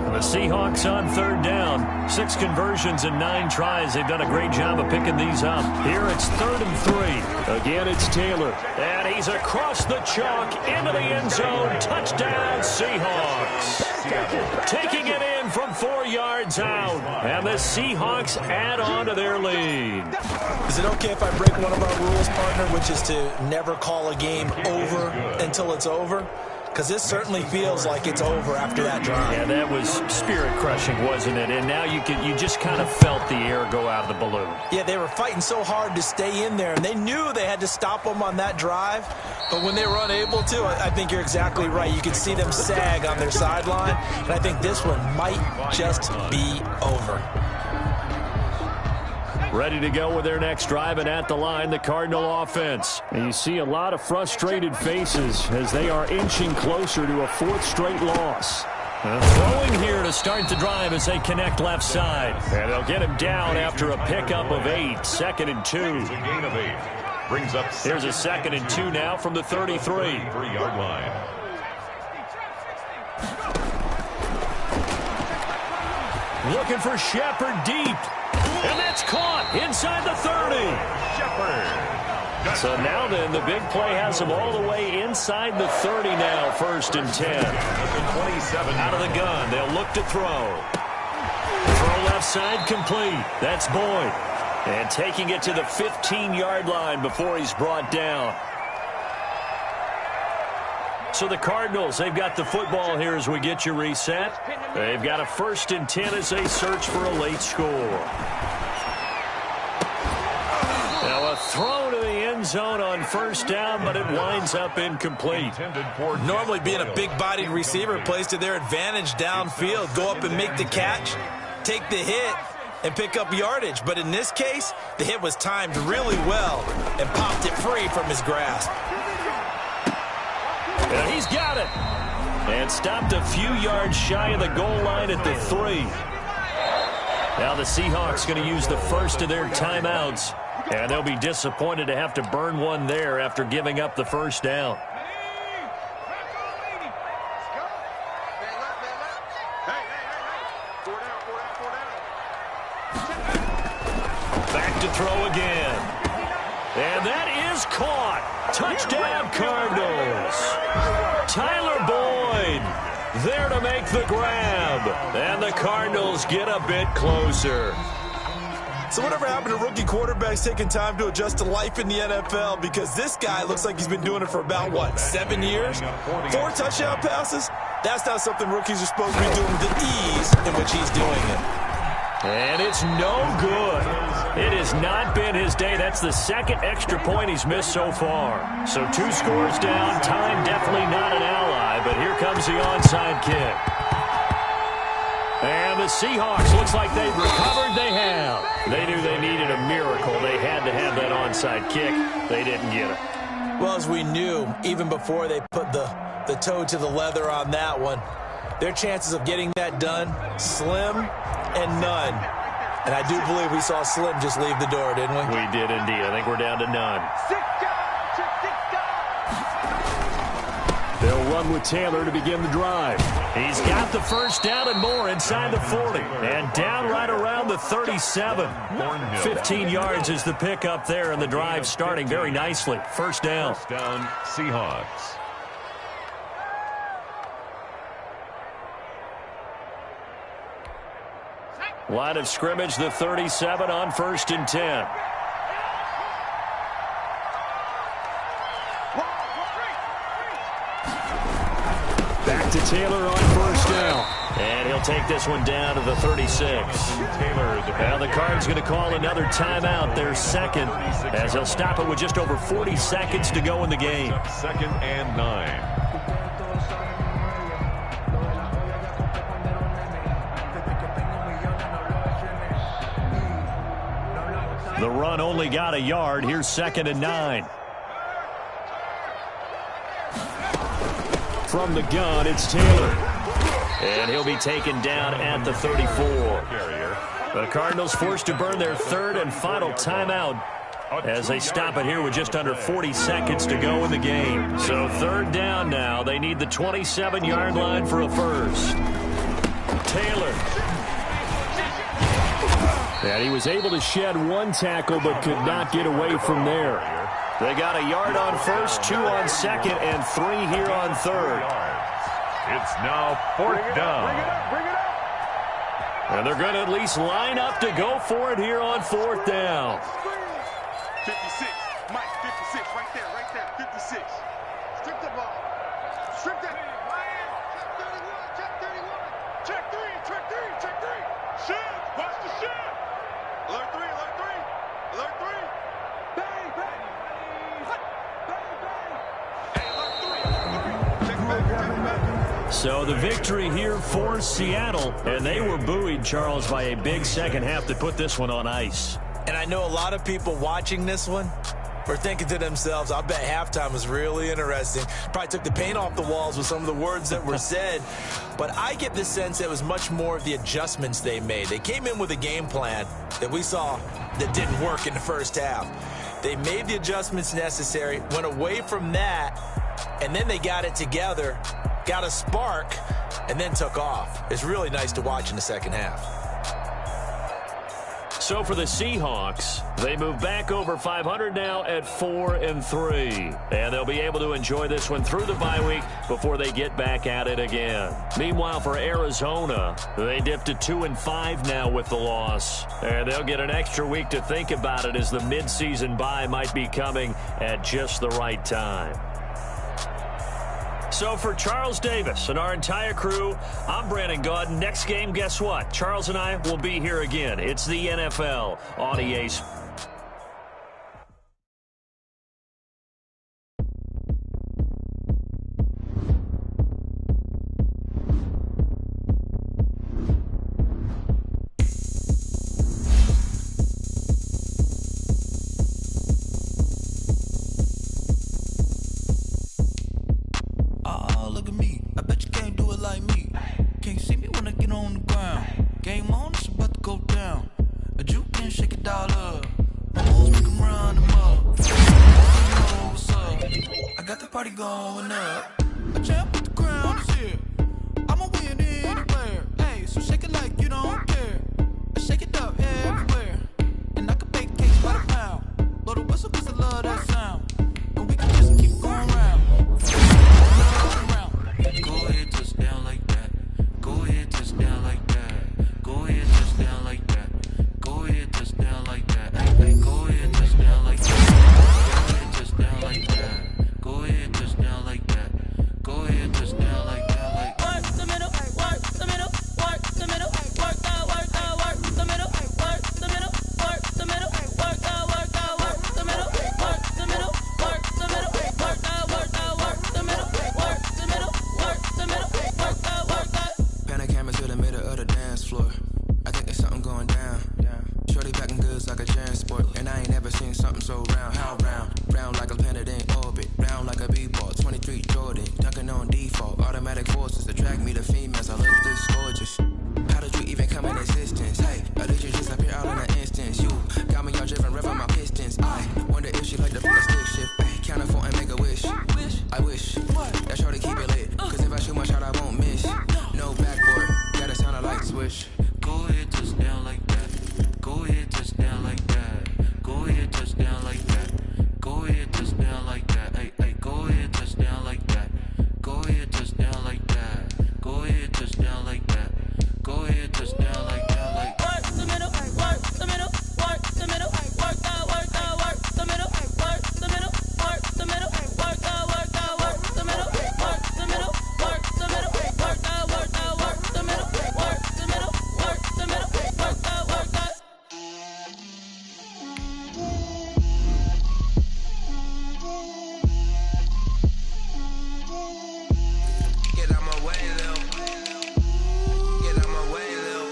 The Seahawks on 3rd down. 6 conversions and 9 tries. They've done a great job of picking these up. Here it's 3rd and 3. Again, it's Taylor. And he's across the chalk into the end zone. Touchdown, Seahawks. Taking it in from 4 yards out. And the Seahawks add on to their lead. Is it okay if I break one of our rules, partner, which is to never call a game over until it's over? Because this certainly feels like it's over after that drive. Yeah, that was spirit-crushing, wasn't it? And now you just kind of felt the air go out of the balloon. Yeah, they were fighting so hard to stay in there, and they knew they had to stop them on that drive. But when they were unable to, I think you're exactly right. You could see them sag on their sideline, and I think this one might just be over. Ready to go with their next drive, and at the line, the Cardinal offense. And you see a lot of frustrated faces as they are inching closer to a 4th straight loss. Throwing here to start the drive as they connect left side. And they'll get him down after a pickup of 8. 2nd and 2. It's a gain of 8. Brings up Here's a 2nd and 2 now from the 33. 3-yard line. Looking for Shepard deep. And that's caught inside the 30. Shepard. So now then, the big play has them all the way inside the 30 now, 1st and 10. 27. Out of the gun, they'll look to throw. Throw left side complete. That's Boyd. And taking it to the 15-yard line before he's brought down. So the Cardinals, they've got the football here as we get you reset. They've got a 1st and 10 as they search for a late score. Now a throw to the end zone on 1st down, but it winds up incomplete. Normally being a big-bodied receiver plays to their advantage downfield. Go up and make the catch, take the hit, and pick up yardage. But in this case, the hit was timed really well and popped it free from his grasp. And he's got it. And stopped a few yards shy of the goal line at the 3. Now the Seahawks going to use the first of their timeouts. And they'll be disappointed to have to burn one there after giving up the first down. Back to throw again. And that is caught. Touchdown, Cardinals. Tyler Boyd there to make the grab. And the Cardinals get a bit closer. So whatever happened to rookie quarterbacks taking time to adjust to life in the NFL? Because this guy looks like he's been doing it for about, 7 years? 4 touchdown passes? That's not something rookies are supposed to be doing with the ease in which he's doing it. And it's no good. It has not been his day. That's the second extra point he's missed so far. So 2 scores down. Time definitely not an ally, but here comes the onside kick. And the Seahawks, looks like they've recovered. They have. They knew they needed a miracle. They had to have that onside kick. They didn't get it. Well, as we knew, even before they put the toe to the leather on that one, their chances of getting that done, slim and none. And I do believe we saw Slim just leave the door, didn't we? We did indeed. I think we're down to none. They'll run with Taylor to begin the drive. He's got the first down and more inside the 40. And down right around the 37. 15 yards is the pickup there, and the drive starting very nicely. First down. First down, Seahawks. Line of scrimmage, the 37 on 1st and 10. Back to Taylor on first down. And he'll take this one down to the 36. Now the Cards going to call another timeout, their second, as he'll stop it with just over 40 seconds to go in the game. 2nd and 9. The run only got a yard. Here's 2nd and 9. From the gun, it's Taylor. And he'll be taken down at the 34. The Cardinals forced to burn their 3rd and final timeout as they stop it here with just under 40 seconds to go in the game. So 3rd down now. They need the 27-yard line for a first. Taylor. And he was able to shed 1 tackle but could not get away from there. They got a yard on first, 2 on second, and 3 here on 3rd. It's now 4th down. And they're going to at least line up to go for it here on 4th down. 56, Mike, 56, right there, 56. Strip the ball. Strip that. Check 31. Check 3. Shift. Watch the shift. Alert 3. Alert 3. Bang, bang. So the victory here for Seattle, and they were buoyed, Charles, by a big second half that put this one on ice. And I know a lot of people watching this one were thinking to themselves, I bet halftime was really interesting. Probably took the paint off the walls with some of the words that were said. But I get the sense it was much more of the adjustments they made. They came in with a game plan that we saw that didn't work in the first half. They made the adjustments necessary, went away from that, and then they got it together, got a spark, and then took off. It's really nice to watch in the second half. So for the Seahawks, they move back over 500 now at 4-3. And they'll be able to enjoy this one through the bye week before they get back at it again. Meanwhile, for Arizona, they dipped to 2-5 now with the loss. And they'll get an extra week to think about it as the midseason bye might be coming at just the right time. So for Charles Davis and our entire crew, I'm Brandon Gaudin. Next game, guess what? Charles and I will be here again. It's the NFL on EA Sports. Game on, it's about to go down. A juke can shake it all up. My moves make 'em run them up. What's up? I got the party going up. A champ with the crown is here. I'ma win anywhere. Hey, so shake it like you don't care. Shake it up everywhere. And I can bake cakes by the pound. Blow the whistle 'cause I love that sound. And we can just keep going round. Go ahead, touch down like that. Go ahead, touch down like that. Go ahead, touch down like that. Go ahead, touch down like that. Hey, go ahead, touch down like that. Go ahead, touch down like that. Go ahead, touch down like that. Go ahead, touch down like that. Like work the middle, work the middle, work the middle, work that, work that, work the middle, work the middle, work the middle, work that, work that, work the middle, work the middle, work the middle, work that, work that, work the middle, work the middle, work the middle, work that, work that. Pan a camera to the middle of the dance floor. I think there's something going down. Shorty packing goods like a transport, and I ain't never seen something so round. How round? Round like a planet in orbit. Round like a b-ball. 23 Jordan, dunking on default. Automatic forces attract me to females. I look this gorgeous. How did you even come in existence? Hey, I did you just appear out in an instance? You got me all driven, revving my pistons. I wonder if she like the stick shift. Hey, count a 4 and make a wish. I wish that shorty keep it lit. 'Cause if I shoot my shot, I won't miss. No backboard, gotta sound a light switch. Go ahead, touch down like that. Go ahead, touch down like that. Go ahead, touch down like that. Go ahead, touch down like that. Hey, hey, go ahead, touch down like that. Go ahead, touch down like that. Go ahead, touch down like that. Go ahead, touch down like that. Like work the middle, work the middle, work the middle, work that, work that, work the middle, work the middle, work the middle, work that, work that, work the middle, work the middle, work the middle, work that, work that, work the middle, work the middle, work the middle, work that, work that. Get out my way, Lil. Get out my way, Lil.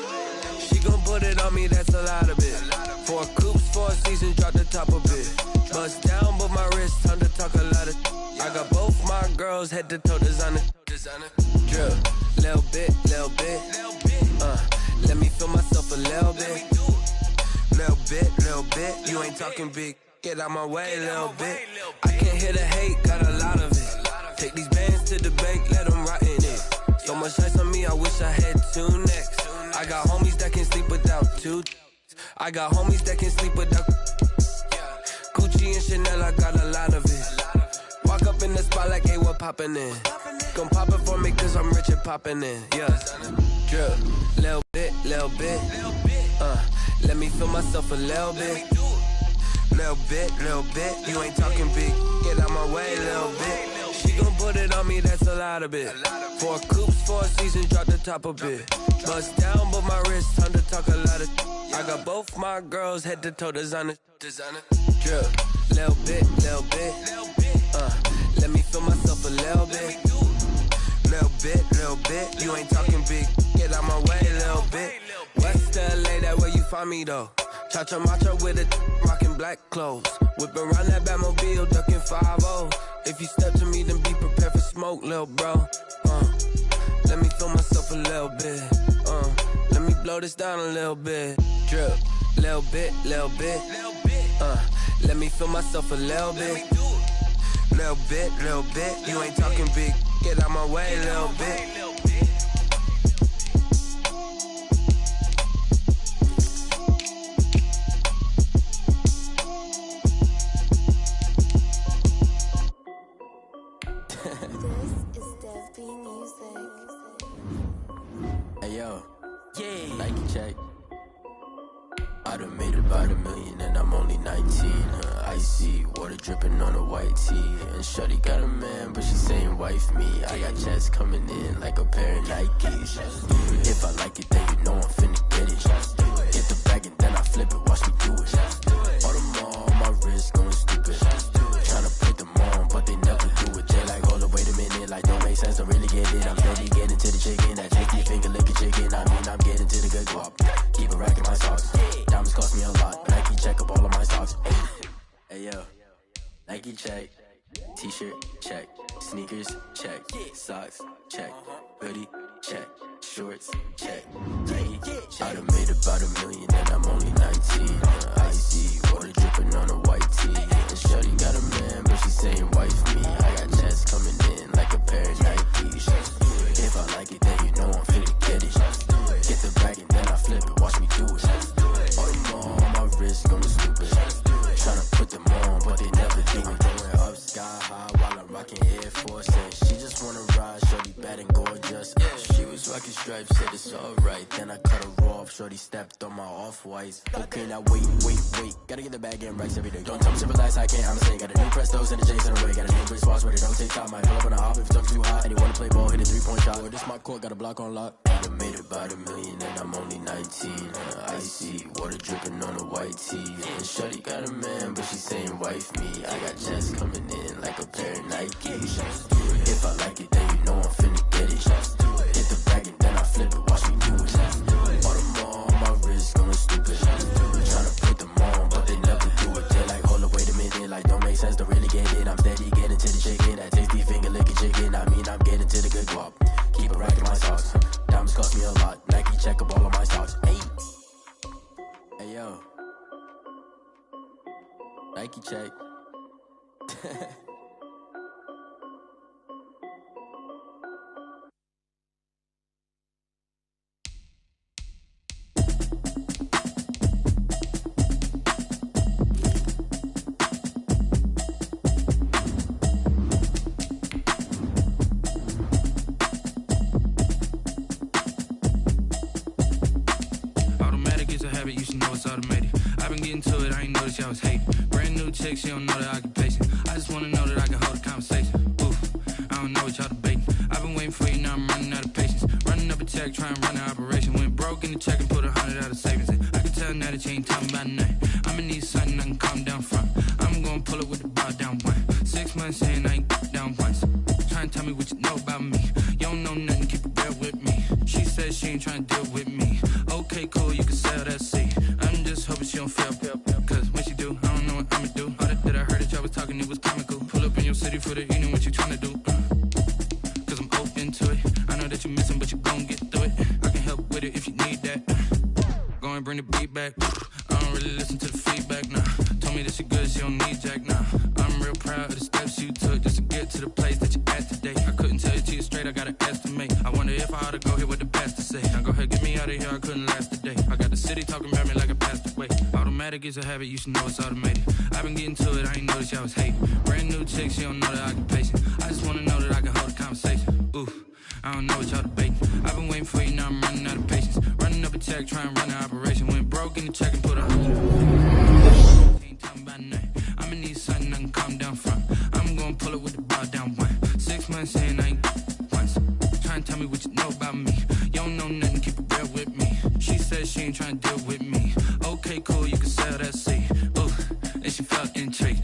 She gon' put it on me, that's a lot of it. 4 coops, 4 seasons, drop the top a bit. Bust down, but my wrist, time to talk a lot of. I got both my girls, head to toe designer. Drill, little bit, little bit. Let me feel myself a little bit. Little bit. You ain't talking big. Get out my way, little bit. I can't hear the hate, got a lot of it. Take these bands to the bank, let them rot in it. So much ice on me, I wish I had 2 necks. I got homies that can sleep without 2. I got homies that can sleep without Gucci and Chanel, I got a lot of it. Walk up in the spot like, hey, what poppin' in? Gon' pop it for me 'cause I'm rich and poppin' in. Yeah, drip, little bit. Let me feel myself a little bit. Little bit. You ain't talking big. Get out my way, little bit. She gon' put it on me, that's a lot of it. 4 coops, 4 seasons, drop the top a bit. Bust down, but my wrist, time to talk a lot of. I got both my girls, head to toe designer. Drip, little bit. Let me feel myself a little bit. Little bit. You ain't talking big. Get out my way, little bit. West LA, that where you find me though. Cha-cha matcha with a rockin' black clothes. Whip around that Batmobile, ducking 5-0. If you step to me, then be prepared for smoke, lil' bro. Let me feel myself a little bit. Let me blow this down a little bit. Drip, little bit. Let me feel myself a little bit. Little bit. You ain't talking big. Get out my way, little bit. This is DakZeke88214's music. Hey yo, yeah. Nike check. I done made about $1 million and I'm only 19. Icy water dripping on a white tee. And shorty got a man, but she saying wife me. I got checks coming in like a pair of Nikes. If I like it, then you know I'm finna get it. Get the bag and then I flip it, watch me do it. All them on my wrist going stupid. Tryna put them on, but they never do it. They like, hold up, wait a minute, like don't make sense, don't really get it. I'm steady getting to the chicken, that chicky finger licking chicken. I mean, I'm getting to the good guap. Keep a rack in my socks. Diamonds cost me a lot. Nike check up all of my stocks. Hey yo, Nike check. T-shirt check. Sneakers check. Socks check. Hoodie check. Shorts check. Nike I done made about $1 million and I'm only 19. Icy, water dripping on a white tee. And shorty got a man, but she saying wife me. I got checks coming in like a pair of Nikes. If I like it, then you know I'm finna get it. Get the bag and then I flip it, watch me do it. All them on my wrist going stupid. Tryna put them on, but they never do it. Going up sky high while I'm rocking Air Force. And she just wanna ride, shorty bad and gorgeous. She was rocking stripes, said it's alright. Then I cut her off, shorty stepped on my off-whites. Okay, now wait. Gotta get the bag and racks every day. Don't tell me simple lies, I can't, I'ma say. Got a new Prestos and a J's in the way. Got a new Chris Foss, but it don't take time. Might pull up on a hop if it's too hot. And you wanna play ball, hit a 3-point shot. Or this my court, got a block on lock. I done made about $1 million and I'm only 19. Icy, water dripping on a white tee. And shorty got a man, but she saying wife me. I got checks coming in like a pair of Nikes. If I like it, then you know I'm finna get it. Hit the bag and then I flip it, watch me do it. All them on my wrist going stupid. Tryna put them on, but they never do it. They're like, hold up, wait a minute, like don't make sense, don't really get it. I'm steady getting to the chicken, that tasty finger licking chicken. I mean, I'm getting to the good guap. Keep a rack in my socks. Diamonds cost me a lot. Nike check up all of my socks. Hey yo, Nike check. You should know it's automated. I've been getting to it, I ain't noticed y'all was hating. Brand new chick, she don't know the occupation. I just wanna know that I can hold a conversation. Oof, I don't know what y'all debating. I've been waiting for you, now I'm running out of patience. Running up a check, trying to run an operation. Went broke in the check and put 100 out of savings in. I can tell now that you ain't talking about nothing. I'ma need something I can calm down from. I'm gonna pull it with the bar down one. 6 months saying I ain't down once. Trying to tell me what you know about me. You don't know nothing, keep it real with me. She said she ain't trying to deal with me. Okay, cool, you can sell that seat. I'm just hoping she don't fail. Cause when she do, I don't know what I'ma do. All that I heard that y'all was talking, it was comical. Pull up in your city for the evening, what you trying to do? Cause I'm open to it. I know that you missing, but you gon' get through it. I can help with it if you need that. Go and bring the beat back. I don't really listen to the feedback, nah. Told me that she good, she don't need jack, nah. I'm real proud of the steps you took just to get to the place that you at today. I couldn't tell it to you straight, I gotta estimate. I wonder if I ought to go here with the pastor say. Now go ahead, get me out of here, I couldn't last a day. I got the city talking about me like I passed away. Automatic is a habit, you should know it's automated. I've been getting to it, I ain't noticed y'all was hating. Brand new chick, she don't know the occupation. I just wanna know that I can hold a conversation. Oof, I don't know what y'all debating. I've been waiting for you, now I'm running out of patience. Running up a check, trying to run an operation. Went broke in the check and put 100. Ain't talking about nothing. I'ma need something I can calm down from. I'm gonna pull it with the bar down one. 6 months saying I ain't once. Trying to tell me what you know about me. You don't know nothing, keep it real with me. She said she ain't trying to deal with me. Okay, cool, you can sell that seat. Ooh, and she felt intrigued.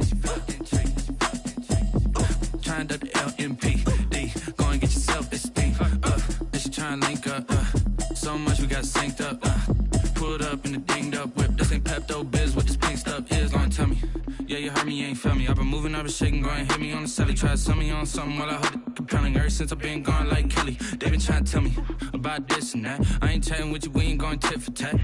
Trying to the LMPD. Go and get your self-esteem. And she trying to link up. So much we got synced up. Pulled up in the dinged up whip. This ain't Pepto-Biz, what this pink stuff is. Gonna tell me. Yeah, you heard me, you ain't felt me. I've been moving, I've been shaking, go and hit me on the celly. Try to sell me on something while I hold it compelling. Ever since I've been gone like Kelly, they been trying to tell me about this and that. I ain't chatting with you, we ain't going tit for tat.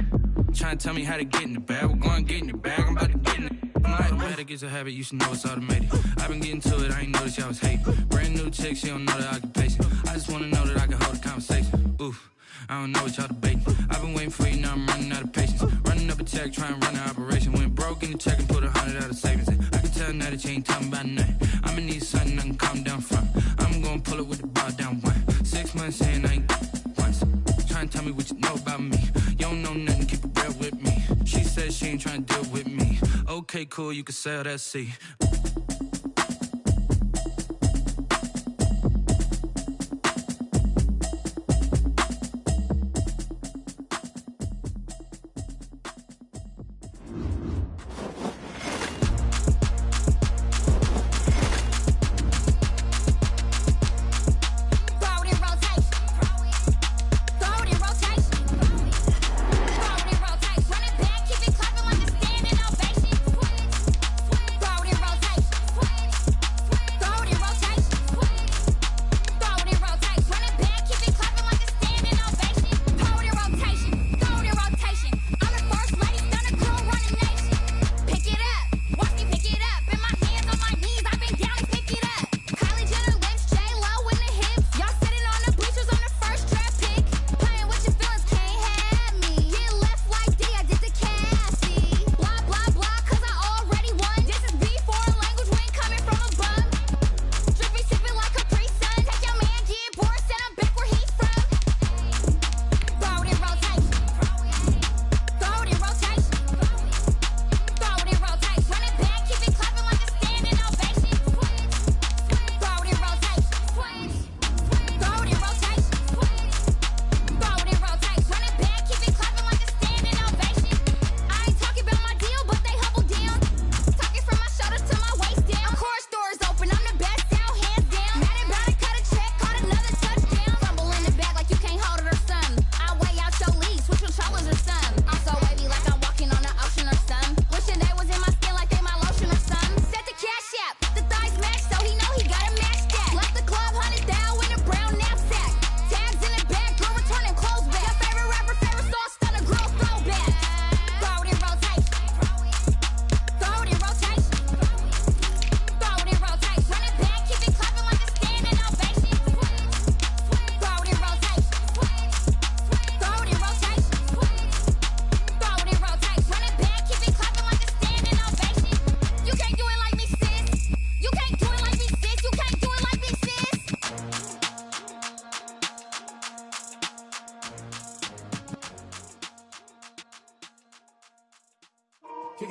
Trying to tell me how to get in the bag, we're going to get in the bag, I'm about to get in it. I'm like, automatic is a habit, you should know it's automated. I've been getting to it, I ain't noticed y'all was hating. Brand new chick, she don't know the occupation. I just wanna know that I can hold a conversation. Oof, I don't know what y'all debating. I've been waiting for you, now I'm running out of patience. Running up a check, trying to run an operation. Went broke in the check and put 100 out of savings in. I can tell now that you ain't talking about nothing. I'ma need something I can calm down from. I'm gonna pull it with the bar down one. 6 months saying I ain't once. Trying to tell me what you know about me. You don't know nothing, keep it real with me. She said she ain't trying to deal with me. Okay, cool, you can sell that seat. Rotate.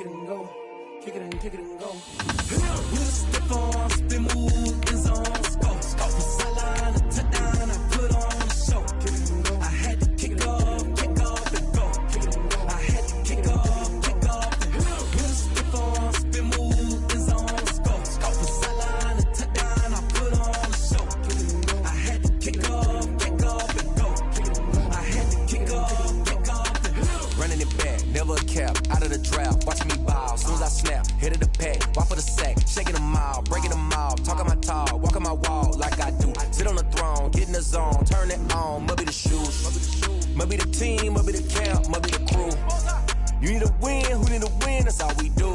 it and go. Kick it and go. With a stiff arm, spin move, in zone, scope. From sideline to touchdown, I put on a show. I had to kick off and go. I had to kick off and go. With a stiff arm, spin move, in zone, scope. From sideline to touchdown, I put on a show. I had to kick off and go. I had to kick off and go. Running it back, never a cap, out of the draft, watching me ball. Soon as I snap, hit of the pack, walk for the sack, shaking them all, breaking them all, talking my talk, walking my wall like I do. Sit on the throne, get in the zone, turn it on, maybe the shoes, maybe the team, maybe the camp, maybe the crew. You need a win, who need a win, that's all we do.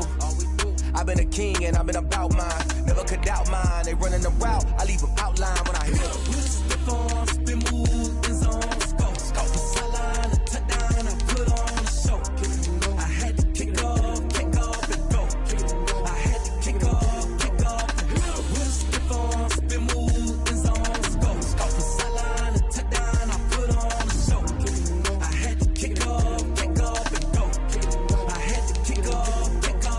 I've been a king and I've been about mine, never could doubt mine. They running the route, I leave them outline when I hit them. With a stiff arm, spin move, in zone, scope. From sideline to touchdown, I put on a show. I had to kick off and go. I had to kick off and go. With a stiff arm, spin move, in zone, scope. From sideline to touchdown, I put on a show. I had to kick off and go. I had to kick off and go.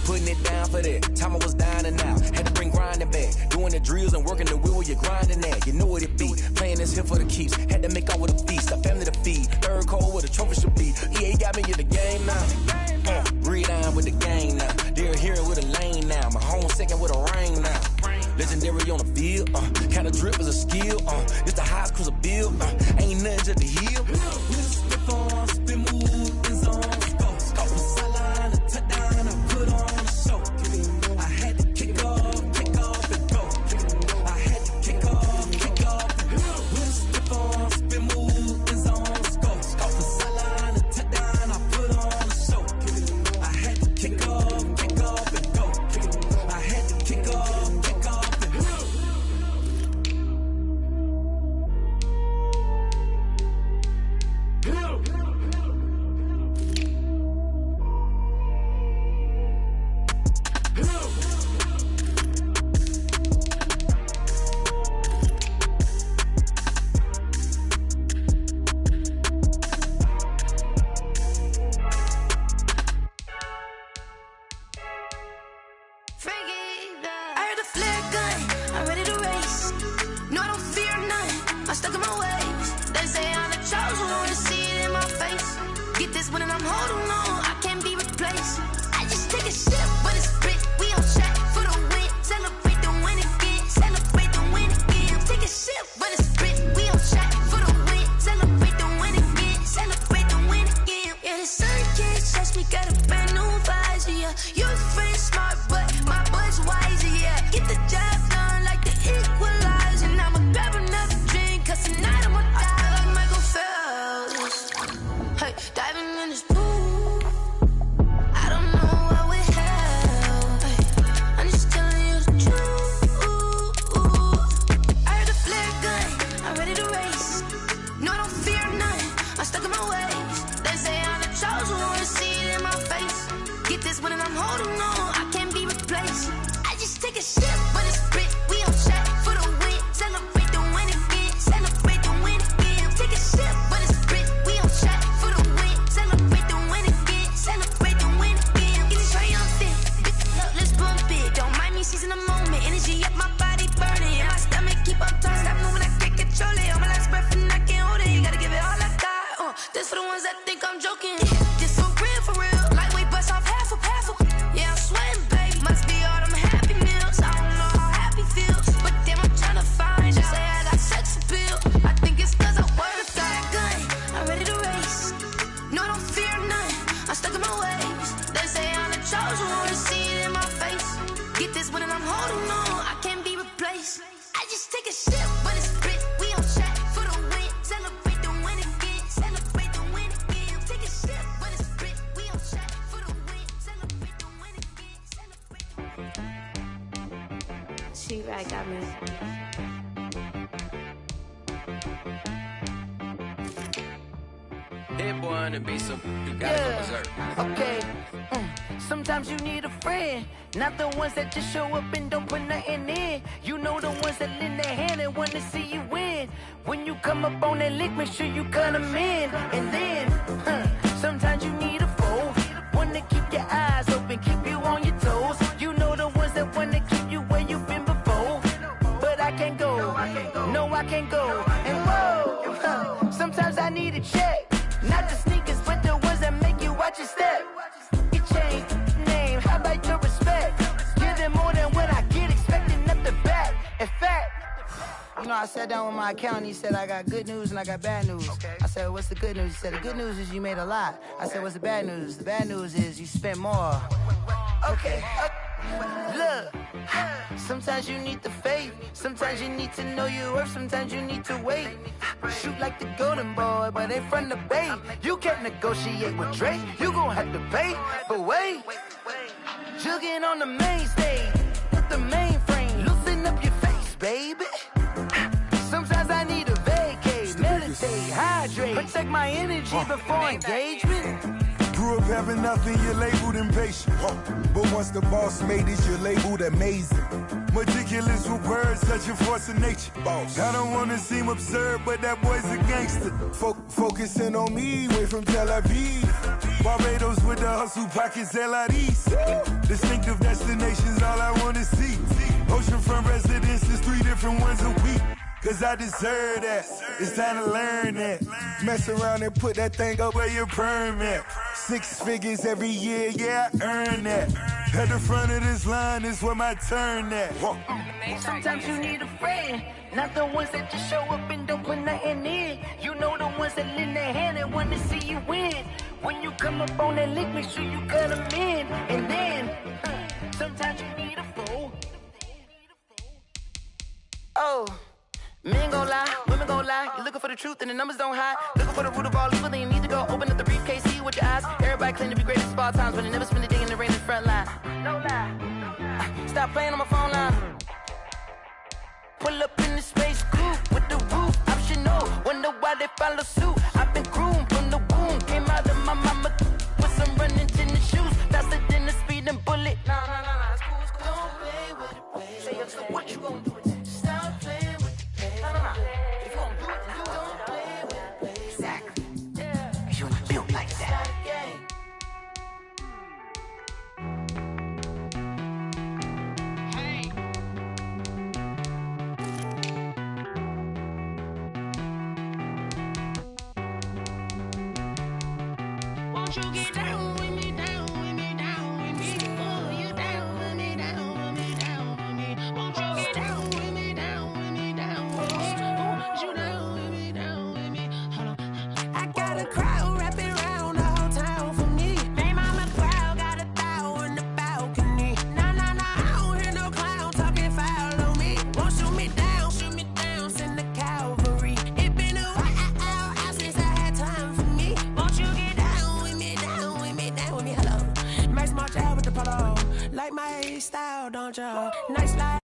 Putting it down for that, time I was down and out. Had to bring grinding back, doing the drills and working the wheel where you're grinding at. You know what it be, playing this here for the keeps. Had to make all with a feast, a family to feed. Third cold where the trophy should be. EA got me in the game now. Breathe down with the game now. They're here with a lane now. My home second with a ring now. Legendary on the field, kind of drip is a skill. It's the highest cruiser bill, ain't nothing to the heel. With a stiff arm, spin move, in zone, scope. From sideline to touchdown, I put on a show. I had to kick off and go. I had to kick off and go. With a stiff arm, spin move, in zone, scope. From sideline to touchdown, I put on a show. I had to kick off and go. I had to kick off and go. I heard a flare gun, I'm ready to race. No, I don't fear nothing, I'm stuck in my ways. They say I'm the chosen one, see it in my face. Get this one and I'm holding on, I can't be replaced. I just take a sip, but it's spit. We on track for the win, celebrate the win again, celebrate the win again. Take a sip, but it's spit. We on track for the win, celebrate the win again, celebrate the win again. Yeah, the sun can't touch me, got a brand new visor, yeah. Your friend smart, but my bud's wiser, yeah. Get the job done like the equalizer. And I'ma grab another drink, cause tonight I'ma die like Michael Phelps. Hey, diving in this pool, I don't know what we have. Hey, I'm just telling you the truth. I heard a flare gun, I'm ready to race. No, I don't fear nothing, I'm stuck in my ways. They say I'm the chosen one, see it in my face. Get this one and I'm holding on, I can't be replaced. I just take a sip, but it's spit. We on track for the win, celebrate the win again, celebrate the win again. Take a sip, but it's spit. We on track for the win, celebrate the win again, celebrate the win again. Get it triumphant, look, let's bump it. Don't mind me seizing the moment, energy up my body burning. And my stomach keep up tight, stop moving, I can't control it. On my last breath and I can't hold it. You gotta give it all I got. This for the ones that think I'm joking. This for real. Lightweight bust off half a. Yeah, I'm sweating, babe. Must be all them happy meals. I don't know how happy feels, but damn, I'm tryna find you. Say I got sex appeal. I think it's cause I work a gun. I'm ready to race. No, I don't fear nothing, I'm stuck in my ways. They say I'm the chosen one, see it in my face. Get this one and I'm holding on, I can't be replaced. I just take a sip, but it's spit. We on track for the win, celebrate the win again, celebrate the win again. Take a sip, but it's spit. We on track for the win, celebrate the win again, celebrate the win. She right got me. That boy on the beat, so you gotta go berserk. Okay. Sometimes you need a friend, not the ones that just show up and don't put nothing in. You know the ones that lend their hand and want to see you win. When you come up on that lick, make sure you cut them in. And then, sometimes you need a foe, one to keep your eyes can't go. And whoa, sometimes I need a check. Not the sneakers, but the ones that make you watch your step. Your chain, name, how about your respect? Give them more than what I get, expecting nothing back. In fact, you know, I sat down with my accountant. He said, I got good news and I got bad news. Okay. I said, what's the good news? He said, the good news is you made a lot. I said, what's the bad news? The bad news is you spent more. Okay. Look, sometimes you need the faith. Sometimes you need to know your worth. Sometimes you need to wait. Shoot like the golden boy, but they from the bay. You can't negotiate with Drake. You gon' have to pay. But wait, jugging on the main stage with the mainframe. Loosen up your face, baby. Sometimes I need a vacate, meditate, hydrate, protect my energy before engagement. Grew up having nothing, you're labeled impatient. But once the boss made it, you're labeled amazing. Meticulous with words, such a force of nature. I don't wanna seem absurd, but that boy's a gangster. Focusing on me, way from Tel Aviv. Barbados with the hustle pockets, LIDs. Distinctive destinations, all I wanna see. Oceanfront residences, 3 different ones a week. Cause I deserve that, it's time to learn that. Mess around and put that thing up where your perm at. 6 figures every year, yeah, I earn that. At the front of this line is where my turn at. Sometimes you need a friend, not the ones that just show up and don't put nothing in. You know the ones that lend their hand and want to see you win. When you come up on that lick, make sure you cut them in. And then, sometimes you need a fool. Oh. Men gon' lie, women gon' lie. You're looking for the truth and the numbers don't hide. Looking for the root of all evil, then you need to go open up the briefcase, see with your eyes. Everybody claim to be greatest of all times, but they never spend a day in the rain in the front line. No lie. Stop playing on my phone line. Pull up in the space coupe with the roof optional. Wonder why they follow suit. I've been groomed from the womb. Came out of my mama with some running tennis shoes. Faster than the speeding bullet. Nah, it's cool, it's cool. Don't play with it, play. Say, so what you gon' do with it? Stop playing with it. If you don't do it, then you don't play with it. Exactly. Yeah. You're not built like that. Hey. Won't you get down with me, down with me, down with me? Oh, you down with me, down with me, down with me. Won't you get down with me, down with me, down with me? Oh, you down with me, down with me? Hold on. I got a crowd wrapping around the whole town for me. Name on the crowd, got a thou on the balcony. Nah, I don't hear no clown talking foul on me. Won't shoot me down, send the cavalry. It been a while since I had time for me. Won't you get down with me, down with me, down with me? Hello. Max March out with the polo. Like my style, don't you? Nice life.